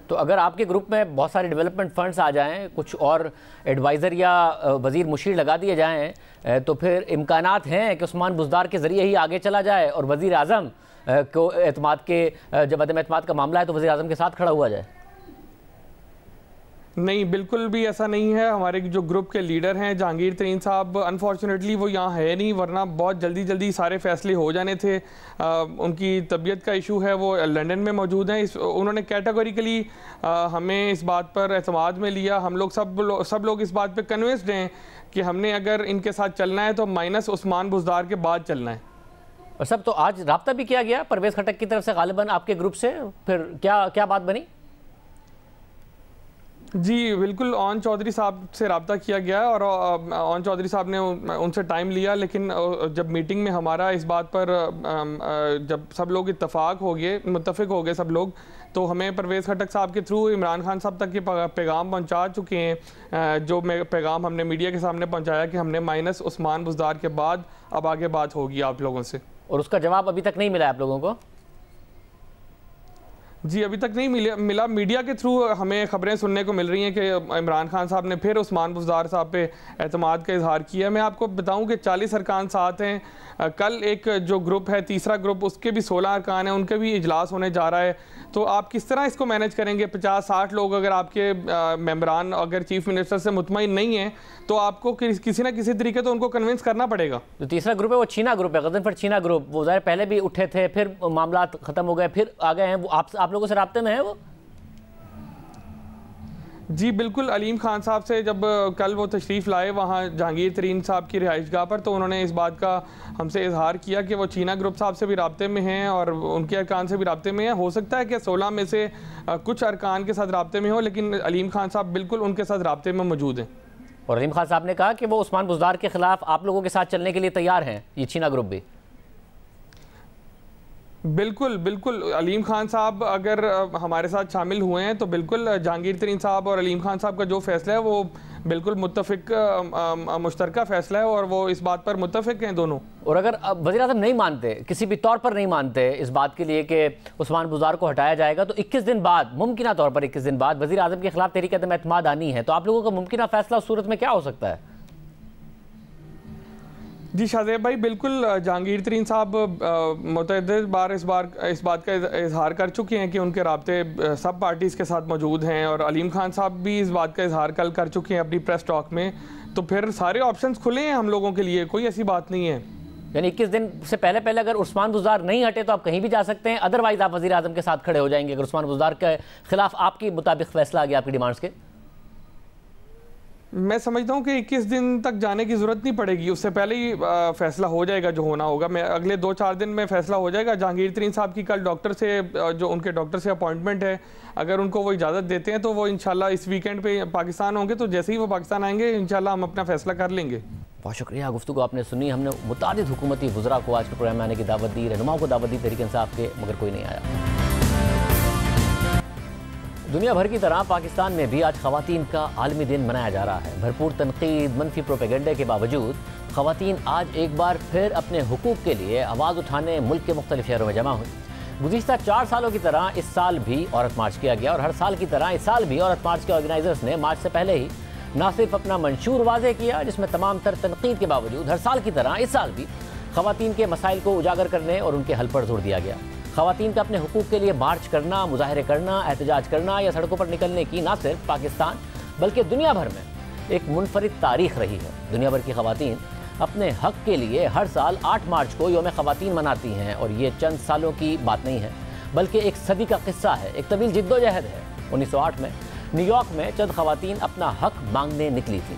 तो अगर आपके ग्रुप में बहुत सारे डेवलपमेंट फंड्स आ जाएं, कुछ और एडवाइज़र या वज़ीर मुशीर लगा दिए जाएं, तो फिर इम्कानात हैं कि उस्मान बुज़दार के ज़रिए ही आगे चला जाए और वज़ीर आज़म को एतमाद के जब अदम एतमाद का मामला है तो वज़ीर आज़म के साथ खड़ा हुआ जाए। नहीं, बिल्कुल भी ऐसा नहीं है। हमारे जो ग्रुप के लीडर हैं जहांगीर तरीन साहब, अनफॉर्चुनेटली वो यहाँ है नहीं, वरना बहुत जल्दी सारे फैसले हो जाने थे। उनकी तबीयत का इशू है, वो लंदन में मौजूद हैं। उन्होंने कैटेगोरिकली हमें इस बात पर एतमाद में लिया। हम लोग सब लोग इस बात पर कन्विंस्ड हैं कि हमने अगर इनके साथ चलना है तो माइनस उस्मान बुज़दार के बाद चलना है। और सब तो आज रब्ता भी किया गया परवेज़ खटक की तरफ से गालिबन आपके ग्रुप से, फिर क्या बात बनी? जी बिल्कुल, ऑन चौधरी साहब से रब्ता किया गया और ऑन चौधरी साहब ने उनसे टाइम लिया। लेकिन जब मीटिंग में हमारा इस बात पर जब सब लोग मुत्तफिक हो गए सब लोग, तो हमें परवेज़ खटक साहब के थ्रू इमरान खान साहब तक ये पैगाम पहुंचा चुके हैं। जो पैगाम हमने मीडिया के सामने पहुंचाया कि हमने माइनस उस्मान बुज़दार के बाद अब आगे बात होगी आप लोगों से। और उसका जवाब अभी तक नहीं मिला आप लोगों को? जी अभी तक नहीं मिला। मीडिया के थ्रू हमें खबरें सुनने को मिल रही हैं कि इमरान खान साहब ने फिर उस्मान बुज़दार साहब पे एतमाद का इजहार किया। मैं आपको बताऊं कि 40 अरकान साथ हैं। कल एक जो ग्रुप है, तीसरा ग्रुप, उसके भी 16 अरकान हैं, उनके भी इजलास होने जा रहा है। तो आप किस तरह इसको मैनेज करेंगे? 50-60 लोग अगर आपके मेंबरान अगर चीफ मिनिस्टर से मुतमईन नहीं हैं तो आपको किसी ना किसी तरीके तो उनको कन्विंस करना पड़ेगा। जो तीसरा ग्रुप है वो छीना ग्रुप है, गज़नफर छीना ग्रुप। वो ज़ाहिर पहले भी उठे थे, फिर मामला ख़त्म हो गए, फिर आ गए हैं। वो आप लोगों से राब्ते में है वो? जी बिल्कुल, अलीम खान साहब से जब कल वो तशरीफ़ लाए वहाँ जहांगीर तरीन साहब की रिहाइशगाह पर, तो उन्होंने इस बात का हमसे इजहार किया कि वो चीना ग्रुप साहब से भी राब्ते में हैं और उनके अरकान से भी राब्ते में हैं। हो सकता है कि 16 में से कुछ अरकान के साथ राब्ते में हो, लेकिन अलीम खान साहब बिल्कुल उनके साथ राब्ते में मौजूद हैं। और अलीम खान साहब ने कहा कि वो उस्मान बुज़दार के खिलाफ आप लोगों के साथ चलने के लिए तैयार हैं, ये चीना ग्रुप भी। बिल्कुल बिल्कुल, अलीम खान साहब अगर हमारे साथ शामिल हुए हैं तो बिल्कुल जहांगीर तरीन साहब और अलीम खान साहब का जो फैसला है वो बिल्कुल मुत्तफिक मुश्तरका फैसला है और वो इस बात पर मुत्तफिक हैं दोनों। और अगर वज़ीर आज़म नहीं मानते, किसी भी तौर पर नहीं मानते इस बात के लिए कि उस्मान बुज़दार को हटाया जाएगा, तो 21 दिन बाद, मुमकिना तौर पर 21 दिन बाद वज़ीर आज़म के खिलाफ तहरीक अदम एतमाद आनी है, तो आप लोगों का मुमकिना फैसला उस सूरत में क्या हो सकता है? जी शाहज़ेब भाई, बिल्कुल जहांगीर तरीन साहब मुतअद्दिद बार इस बात का इजहार कर चुके हैं कि उनके राब्ते सब पार्टीज़ के साथ मौजूद हैं और अलीम खान साहब भी इस बात का इजहार कल कर चुके हैं अपनी प्रेस टॉक में। तो फिर सारे ऑप्शंस खुले हैं हम लोगों के लिए, कोई ऐसी बात नहीं है। यानी 21 दिन से पहले अगर उस्मान बुज़दार नहीं हटे तो आप कहीं भी जा सकते हैं, अदरवाइज आप वज़ीर आज़म के साथ खड़े हो जाएंगे अगर उस्मान बुज़दार के खिलाफ आपके मुताबिक फैसला आ गया आपकी डिमांड्स के? मैं समझता हूँ कि 21 दिन तक जाने की ज़रूरत नहीं पड़ेगी, उससे पहले ही फैसला हो जाएगा जो होना होगा। मैं अगले 2-4 दिन में फैसला हो जाएगा। जहांगीर तरीन साहब की कल डॉक्टर से, जो उनके डॉक्टर से अपॉइंटमेंट है, अगर उनको वो इजाज़त देते हैं तो वो इंशाल्लाह इस वीकेंड पे पाकिस्तान होंगे, तो जैसे ही वो पाकिस्तान आएंगे इंशाल्लाह हम अपना फैसला कर लेंगे। बहुत शुक्रिया, गुफ्तगू आपने सुनी। हमने मुतादिद हुकूमती वज़रा को आज के प्रोग्राम में आने की दावत दी, रहनुमाओं को दावत दी तहरीक इंसाफ के, मगर कोई नहीं आया। दुनिया भर की तरह पाकिस्तान में भी आज ख़वातीन का आलमी दिन मनाया जा रहा है। भरपूर तनकीद, मनफी प्रोपेगेंडे के बावजूद ख़वातीन आज एक बार फिर अपने हुकूक़ के लिए आवाज़ उठाने मुल्क के मुख्तलिफ शहरों में जमा हुई। गुज़िश्ता 4 सालों की तरह इस साल भी औरत मार्च किया गया और हर साल की तरह इस साल भी औरत मार्च के ऑर्गेनाइजर्स ने मार्च से पहले ही न सिर्फ अपना मंशूर वाज़े किया, जिसमें तमाम तर तनकीद के बावजूद हर साल की तरह इस साल भी ख़वातीन के मसाइल को उजागर करने और उनके हल पर जोर दिया गया। ख़वातीन का अपने हुकूक़ के लिए मार्च करना, मुजाहरे करना, एहतजाज करना या सड़कों पर निकलने की न सिर्फ पाकिस्तान बल्कि दुनिया भर में एक मुनफरिद तारीख़ रही है। दुनिया भर की ख़वातीन अपने हक़ के लिए हर साल 8 मार्च को यौम ख़वातीन मनाती हैं और ये चंद सालों की बात नहीं है बल्कि एक सदी का किस्सा है, एक तवील जिद्दोजहद है। 1908 में न्यूयॉर्क में चंद ख़वातीन अपना हक़ मांगने निकली थी।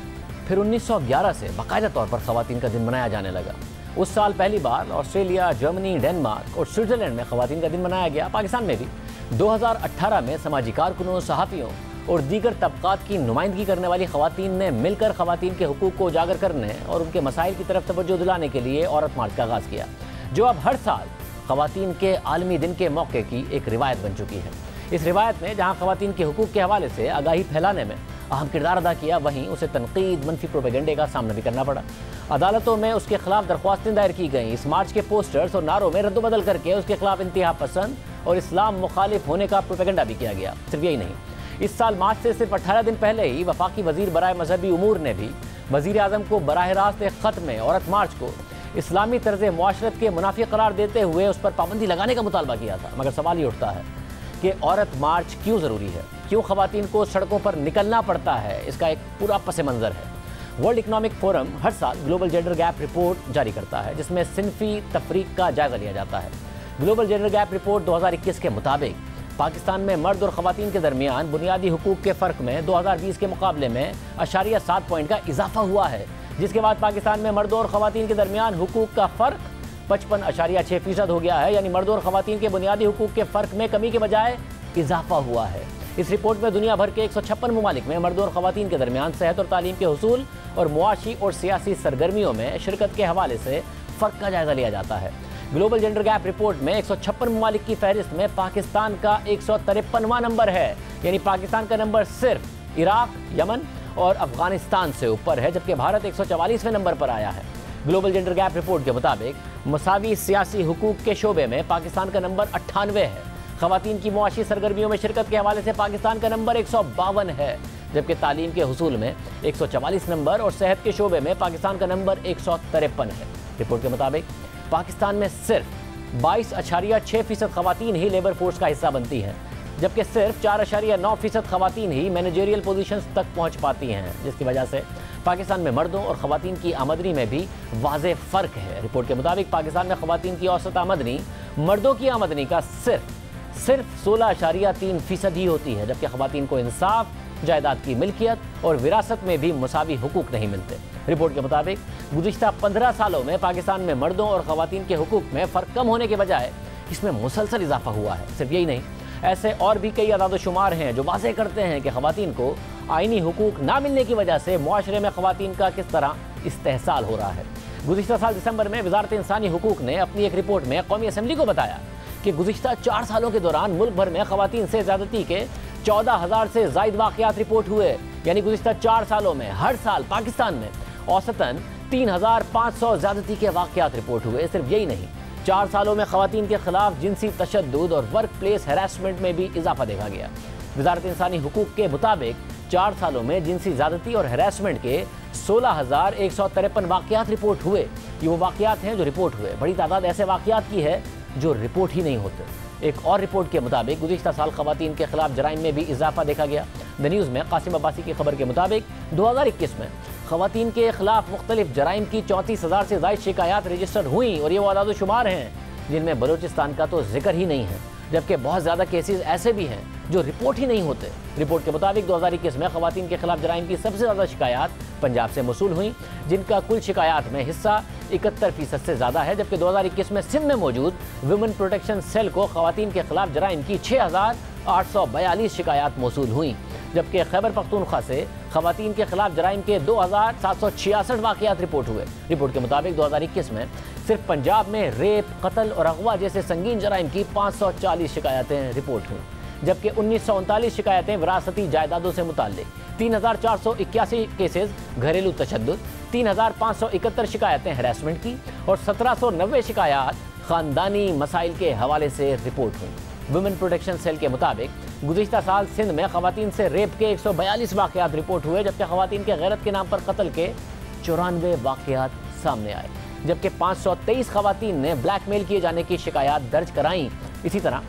फिर 1911 से बाकायदा तौर पर ख़वातीन का दिन मनाया जाने लगा। उस साल पहली बार ऑस्ट्रेलिया, जर्मनी, डेनमार्क और स्विट्ज़रलैंड में ख़वातीन का दिन मनाया गया। पाकिस्तान में भी 2018 में समाजी कारकुनों, सहाफ़ियों और दीगर तबक़ात की नुमाइंदगी करने वाली ख़वातीन ने मिलकर ख़वातीन के हुकूक़ को उजागर करने और उनके मसाइल की तरफ तवज्जो दिलाने के लिए औरत मार्च का आगाज़ किया, जो अब हर साल ख़वातीन के आलमी दिन के मौके की एक रिवायत बन चुकी है। इस रिवायत में जहाँ ख़वातीन के हुकूक़ के हवाले से आगाही फैलाने में अहम किरदार अदा किया, वहीं उसे तनकीद, मनफी प्रोपेगेंडे का सामना भी करना पड़ा। अदालतों में उसके खिलाफ दरख्वास्तें दायर की गईं। इस मार्च के पोस्टर्स और नारों में रद्दबदल करके उसके खिलाफ इंतहा पसंद और इस्लाम मुखालिफ होने का प्रोपेगेंडा भी किया गया। सिर्फ यही नहीं, इस साल मार्च से सिर्फ 18 दिन पहले ही वफाकी वज़ीर बराए मजहबी उमूर ने भी वज़ीर आज़म को बराह रास्त एक ख़त में औरत मार्च को इस्लामी तर्ज़ मुआशरत के मुनाफी करार देते हुए उस पर पाबंदी लगाने का मुतालबा किया था। मगर सवाल ये उठता है कि औरत मार्च क्यों ज़रूरी है, क्यों ख़वातीन को सड़कों पर निकलना पड़ता है? इसका एक पूरा पस मंज़र है। वर्ल्ड इकनॉमिक फोरम हर साल ग्लोबल जेंडर गैप रिपोर्ट जारी करता है, जिसमें सिनफी तफरीक का जायज़ा लिया जाता है। ग्लोबल जेंडर गैप रिपोर्ट 2021 के मुताबिक पाकिस्तान में मर्द और ख़वातीन के दरमियान बुनियादी हुकूक़ के फ़र्क में 2020 के मुकाबले में 0.7 पॉइंट का इजाफा हुआ है, जिसके बाद पाकिस्तान में मर्दों और ख़वातीन के दरमियान हुकूक़ का फ़र्क 55.6% हो गया है। यानी मर्दों और ख़वातीन के बुनियादी हुकूक़ के फ़र्क में कमी के बजाय इजाफा हुआ है। इस रिपोर्ट में दुनिया भर के 156 ममालिक में मर्दों और ख़वातीन के दरमियान सेहत और तालीम के हुसूल और मुआशी और सियासी सरगर्मियों में शिरकत के हवाले से फ़र्क का जायज़ा लिया जाता है। ग्लोबल जेंडर गैप रिपोर्ट में 156 ममालिक की फहरिस्त में पाकिस्तान का 153वां नंबर है। यानी पाकिस्तान का नंबर सिर्फ इराक, यमन और अफगानिस्तान से ऊपर है, जबकि भारत 144वें नंबर पर आया है। ग्लोबल जेंडर गैप रिपोर्ट के मुताबिक मसावी सियासी हुकूक के शोबे में पाकिस्तान का नंबर 98 है। ख़वातीन की मुआशी सरगर्मियों में शिरकत के हवाले से पाकिस्तान का नंबर 152 है, जबकि तालीम के हुसूल में 144 नंबर और सेहत के शोबे में पाकिस्तान का नंबर 153 है। रिपोर्ट के मुताबिक पाकिस्तान में सिर्फ 22.6% ख़वातीन ही लेबर फोर्स का हिस्सा बनती हैं, जबकि सिर्फ 4.9% ख़वातीन ही मैनेजरियल पोजीशंस तक पहुंच पाती हैं, जिसकी वजह से पाकिस्तान में मर्दों और ख़वातीन की आमदनी में भी वाज़ेह फ़र्क है। रिपोर्ट के मुताबिक पाकिस्तान में ख़वातीन की औसत आमदनी मर्दों की आमदनी का सिर्फ 16.3% ही होती है, जबकि ख़वातीन को इंसाफ, जायदाद की मिल्कियत और विरासत में भी मुसावी हुकूक नहीं मिलते। रिपोर्ट के मुताबिक गुज़िश्ता 15 सालों में पाकिस्तान में मर्दों और ख़वातीन के हुकूक में फ़र्क कम होने के बजाय इसमें मुसलसल इजाफा हुआ है। सिर्फ यही नहीं, ऐसे और भी कई अदाद-ओ-शुमार हैं जो वाज़ेह करते हैं कि ख़वातीन को आइनी हुकूक ना मिलने की वजह से मुआशरे में ख़वातीन का किस तरह इस्तेहसाल हो रहा है। गुज़िश्ता साल दिसंबर में वज़ारत इंसानी हुकूक ने अपनी एक रिपोर्ट में कौमी असम्बली को बताया कि गुज़िश्ता 4 सालों के दौरान मुल्क भर में ख़वातीन से ज़्यादती के 14,000 से ज़ायद वाक़यात रिपोर्ट हुए। यानी गुज़िश्ता 4 सालों में हर साल पाकिस्तान में औसतन 3,500 ज़्यादती के वाक़यात रिपोर्ट हुए। सिर्फ यही नहीं, 4 सालों में ख़वातीन के खिलाफ जिनसी तशद्दुद और वर्क प्लेस हैरेसमेंट में भी इजाफा देखा गया। वज़ारत इंसानी हुकूक के मुताबिक 4 सालों में जिनसी ज़्यादती और हैरेसमेंट के 16,153 वाक़यात रिपोर्ट हुए। ये वो वाक़यात हैं जो रिपोर्ट हुए। बड़ी तादाद ऐसे वाक़यात की है जो रिपोर्ट ही नहीं होते। एक और रिपोर्ट के मुताबिक गुज़िश्ता साल ख़वातीन के खिलाफ जराइम में भी इजाफा देखा गया। द न्यूज़ में कासिम अब्बासी की खबर के मुताबिक 2021 में ख़वातीन के खिलाफ मुख्तलिफ जराइम की 34,000 से ज़ायद शिकायत रजिस्टर हुई और ये वो अदाद-ओ-शुमार हैं जिनमें बलूचिस्तान का तो जिक्र ही नहीं है, जबकि बहुत ज़्यादा केसेस ऐसे भी हैं जो रिपोर्ट ही नहीं होते। रिपोर्ट के मुताबिक 2021 में ख़वातीन के खिलाफ जराइम की सबसे ज़्यादा शिकायत पंजाब से मौसूल हुई, जिनका कुल शिकायत में हिस्सा 71% से ज़्यादा है, जबकि 2021 में सिंध में मौजूद वुमेन प्रोटेक्शन सेल को ख़वातीन के खिलाफ जराइम की 6,842 शिकायत मौसूल हुई, जबकि खैबर पख्तूनख्वा से ख़वातीन के खिलाफ जराइम के 2,766 वाक़यात रिपोर्ट हुए। रिपोर्ट के मुताबिक 2021 में सिर्फ पंजाब में रेप, कत्ल और अगवा जैसे संगीन जराइम की 540 शिकायतें रिपोर्ट हुई, जबकि 1939 शिकायतें विरासती जायदादों से मुताल्लिक, 3,481 केसेस घरेलू तशद्दुद, 3,571 शिकायतें हैरेसमेंट की और 1,790 शिकायत ख़ानदानी मसाइल के हवाले से रिपोर्ट हुई। वुमेन प्रोटेक्शन सेल के मुताबिक गुज़िश्ता साल सिंध में ख़वातीन से रेप के 142 वाक़यात रिपोर्ट हुए, जबकि ख़वातीन के गैरत के नाम पर कत्ल के 94 वाक़यात सामने आए, जबकि 523 ख़वातीन ने ब्लैकमेल किए जाने की शिकायत दर्ज कराई। इसी तरह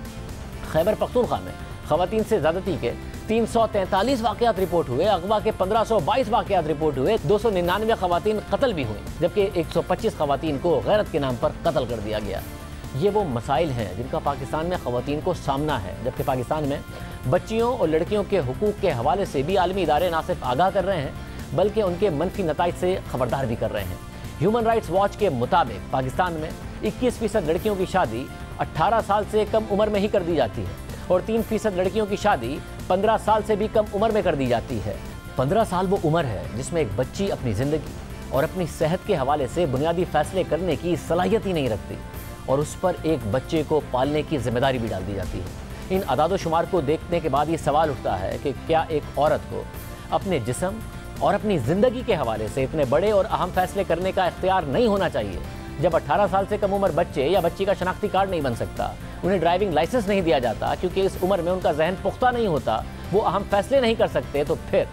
खैबर पख्तूनख्वा में ख़वातीन से ज़्यादती के 343 वाक़यात रिपोर्ट हुए, अगवा के 1522 वाक़यात रिपोर्ट हुए, 299 ख़वातीन कत्ल भी हुई, जबकि 125 ख़वातीन को गैरत के नाम पर कत्ल कर दिया गया। ये वो मसाइल हैं जिनका पाकिस्तान में ख़वातीन को सामना है, जबकि पाकिस्तान में बच्चियों और लड़कियों के हुकूक के हवाले से भी आलमी इदारे न सिर्फ आगाह कर रहे हैं बल्कि उनके मनफी नताइज से खबरदार भी कर रहे हैं। ह्यूमन राइट्स वॉच के मुताबिक पाकिस्तान में 21% लड़कियों की शादी 18 साल से कम उम्र में ही कर दी जाती है और 3% लड़कियों की शादी 15 साल से भी कम उम्र में कर दी जाती है। 15 साल वो उम्र है जिसमें एक बच्ची अपनी ज़िंदगी और अपनी सेहत के हवाले से बुनियादी फैसले करने की सलाहियत ही नहीं रखती और उस पर एक बच्चे को पालने की जिम्मेदारी भी डाल दी जाती है। इन अदाद-ओ-शुमार को देखने के बाद ये सवाल उठता है कि क्या एक औरत को अपने जिस्म और अपनी ज़िंदगी के हवाले से इतने बड़े और अहम फैसले करने का इख्तियार नहीं होना चाहिए? जब 18 साल से कम उम्र बच्चे या बच्ची का शनाख्ती कार्ड नहीं बन सकता, उन्हें ड्राइविंग लाइसेंस नहीं दिया जाता क्योंकि इस उम्र में उनका जहन पुख्ता नहीं होता, वो अहम फैसले नहीं कर सकते, तो फिर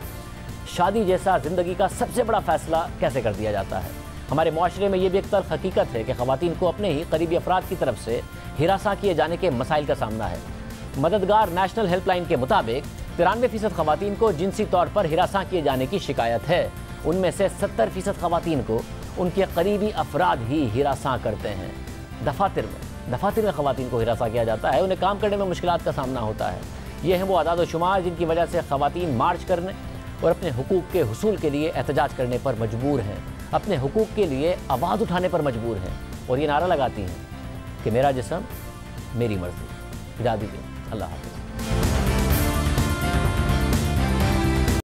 शादी जैसा ज़िंदगी का सबसे बड़ा फैसला कैसे कर दिया जाता है? हमारे मुआशरे में ये भी एक तल्ख हकीकत है कि ख़वातीन को अपने ही करीबी अफराद की तरफ से हिरासा किए जाने के मसाइल का सामना है। मददगार नेशनल हेल्पलाइन के मुताबिक 93% ख़वातीन को जिनसी तौर पर हिरासा किए जाने की शिकायत है। उनमें से 70% ख़वातीन को उनके करीबी अफराद ही हिरासा करते हैं। दफातर में ख़वातीन को हिरासा किया जाता है, उन्हें काम करने में मुश्किलात का सामना होता है। ये हैं वो अदाद-ओ-शुमार जिनकी वजह से ख़वातीन मार्च करने और अपने हुकूक के हुसूल के लिए एहतजाज करने पर मजबूर हैं, अपने हुकूक के लिए आवाज़ उठाने पर मजबूर हैं और ये नारा लगाती हैं कि मेरा जिस्म मेरी मर्ज़ी। इजाज़त दीजिए, अल्लाह हाफ़िज़।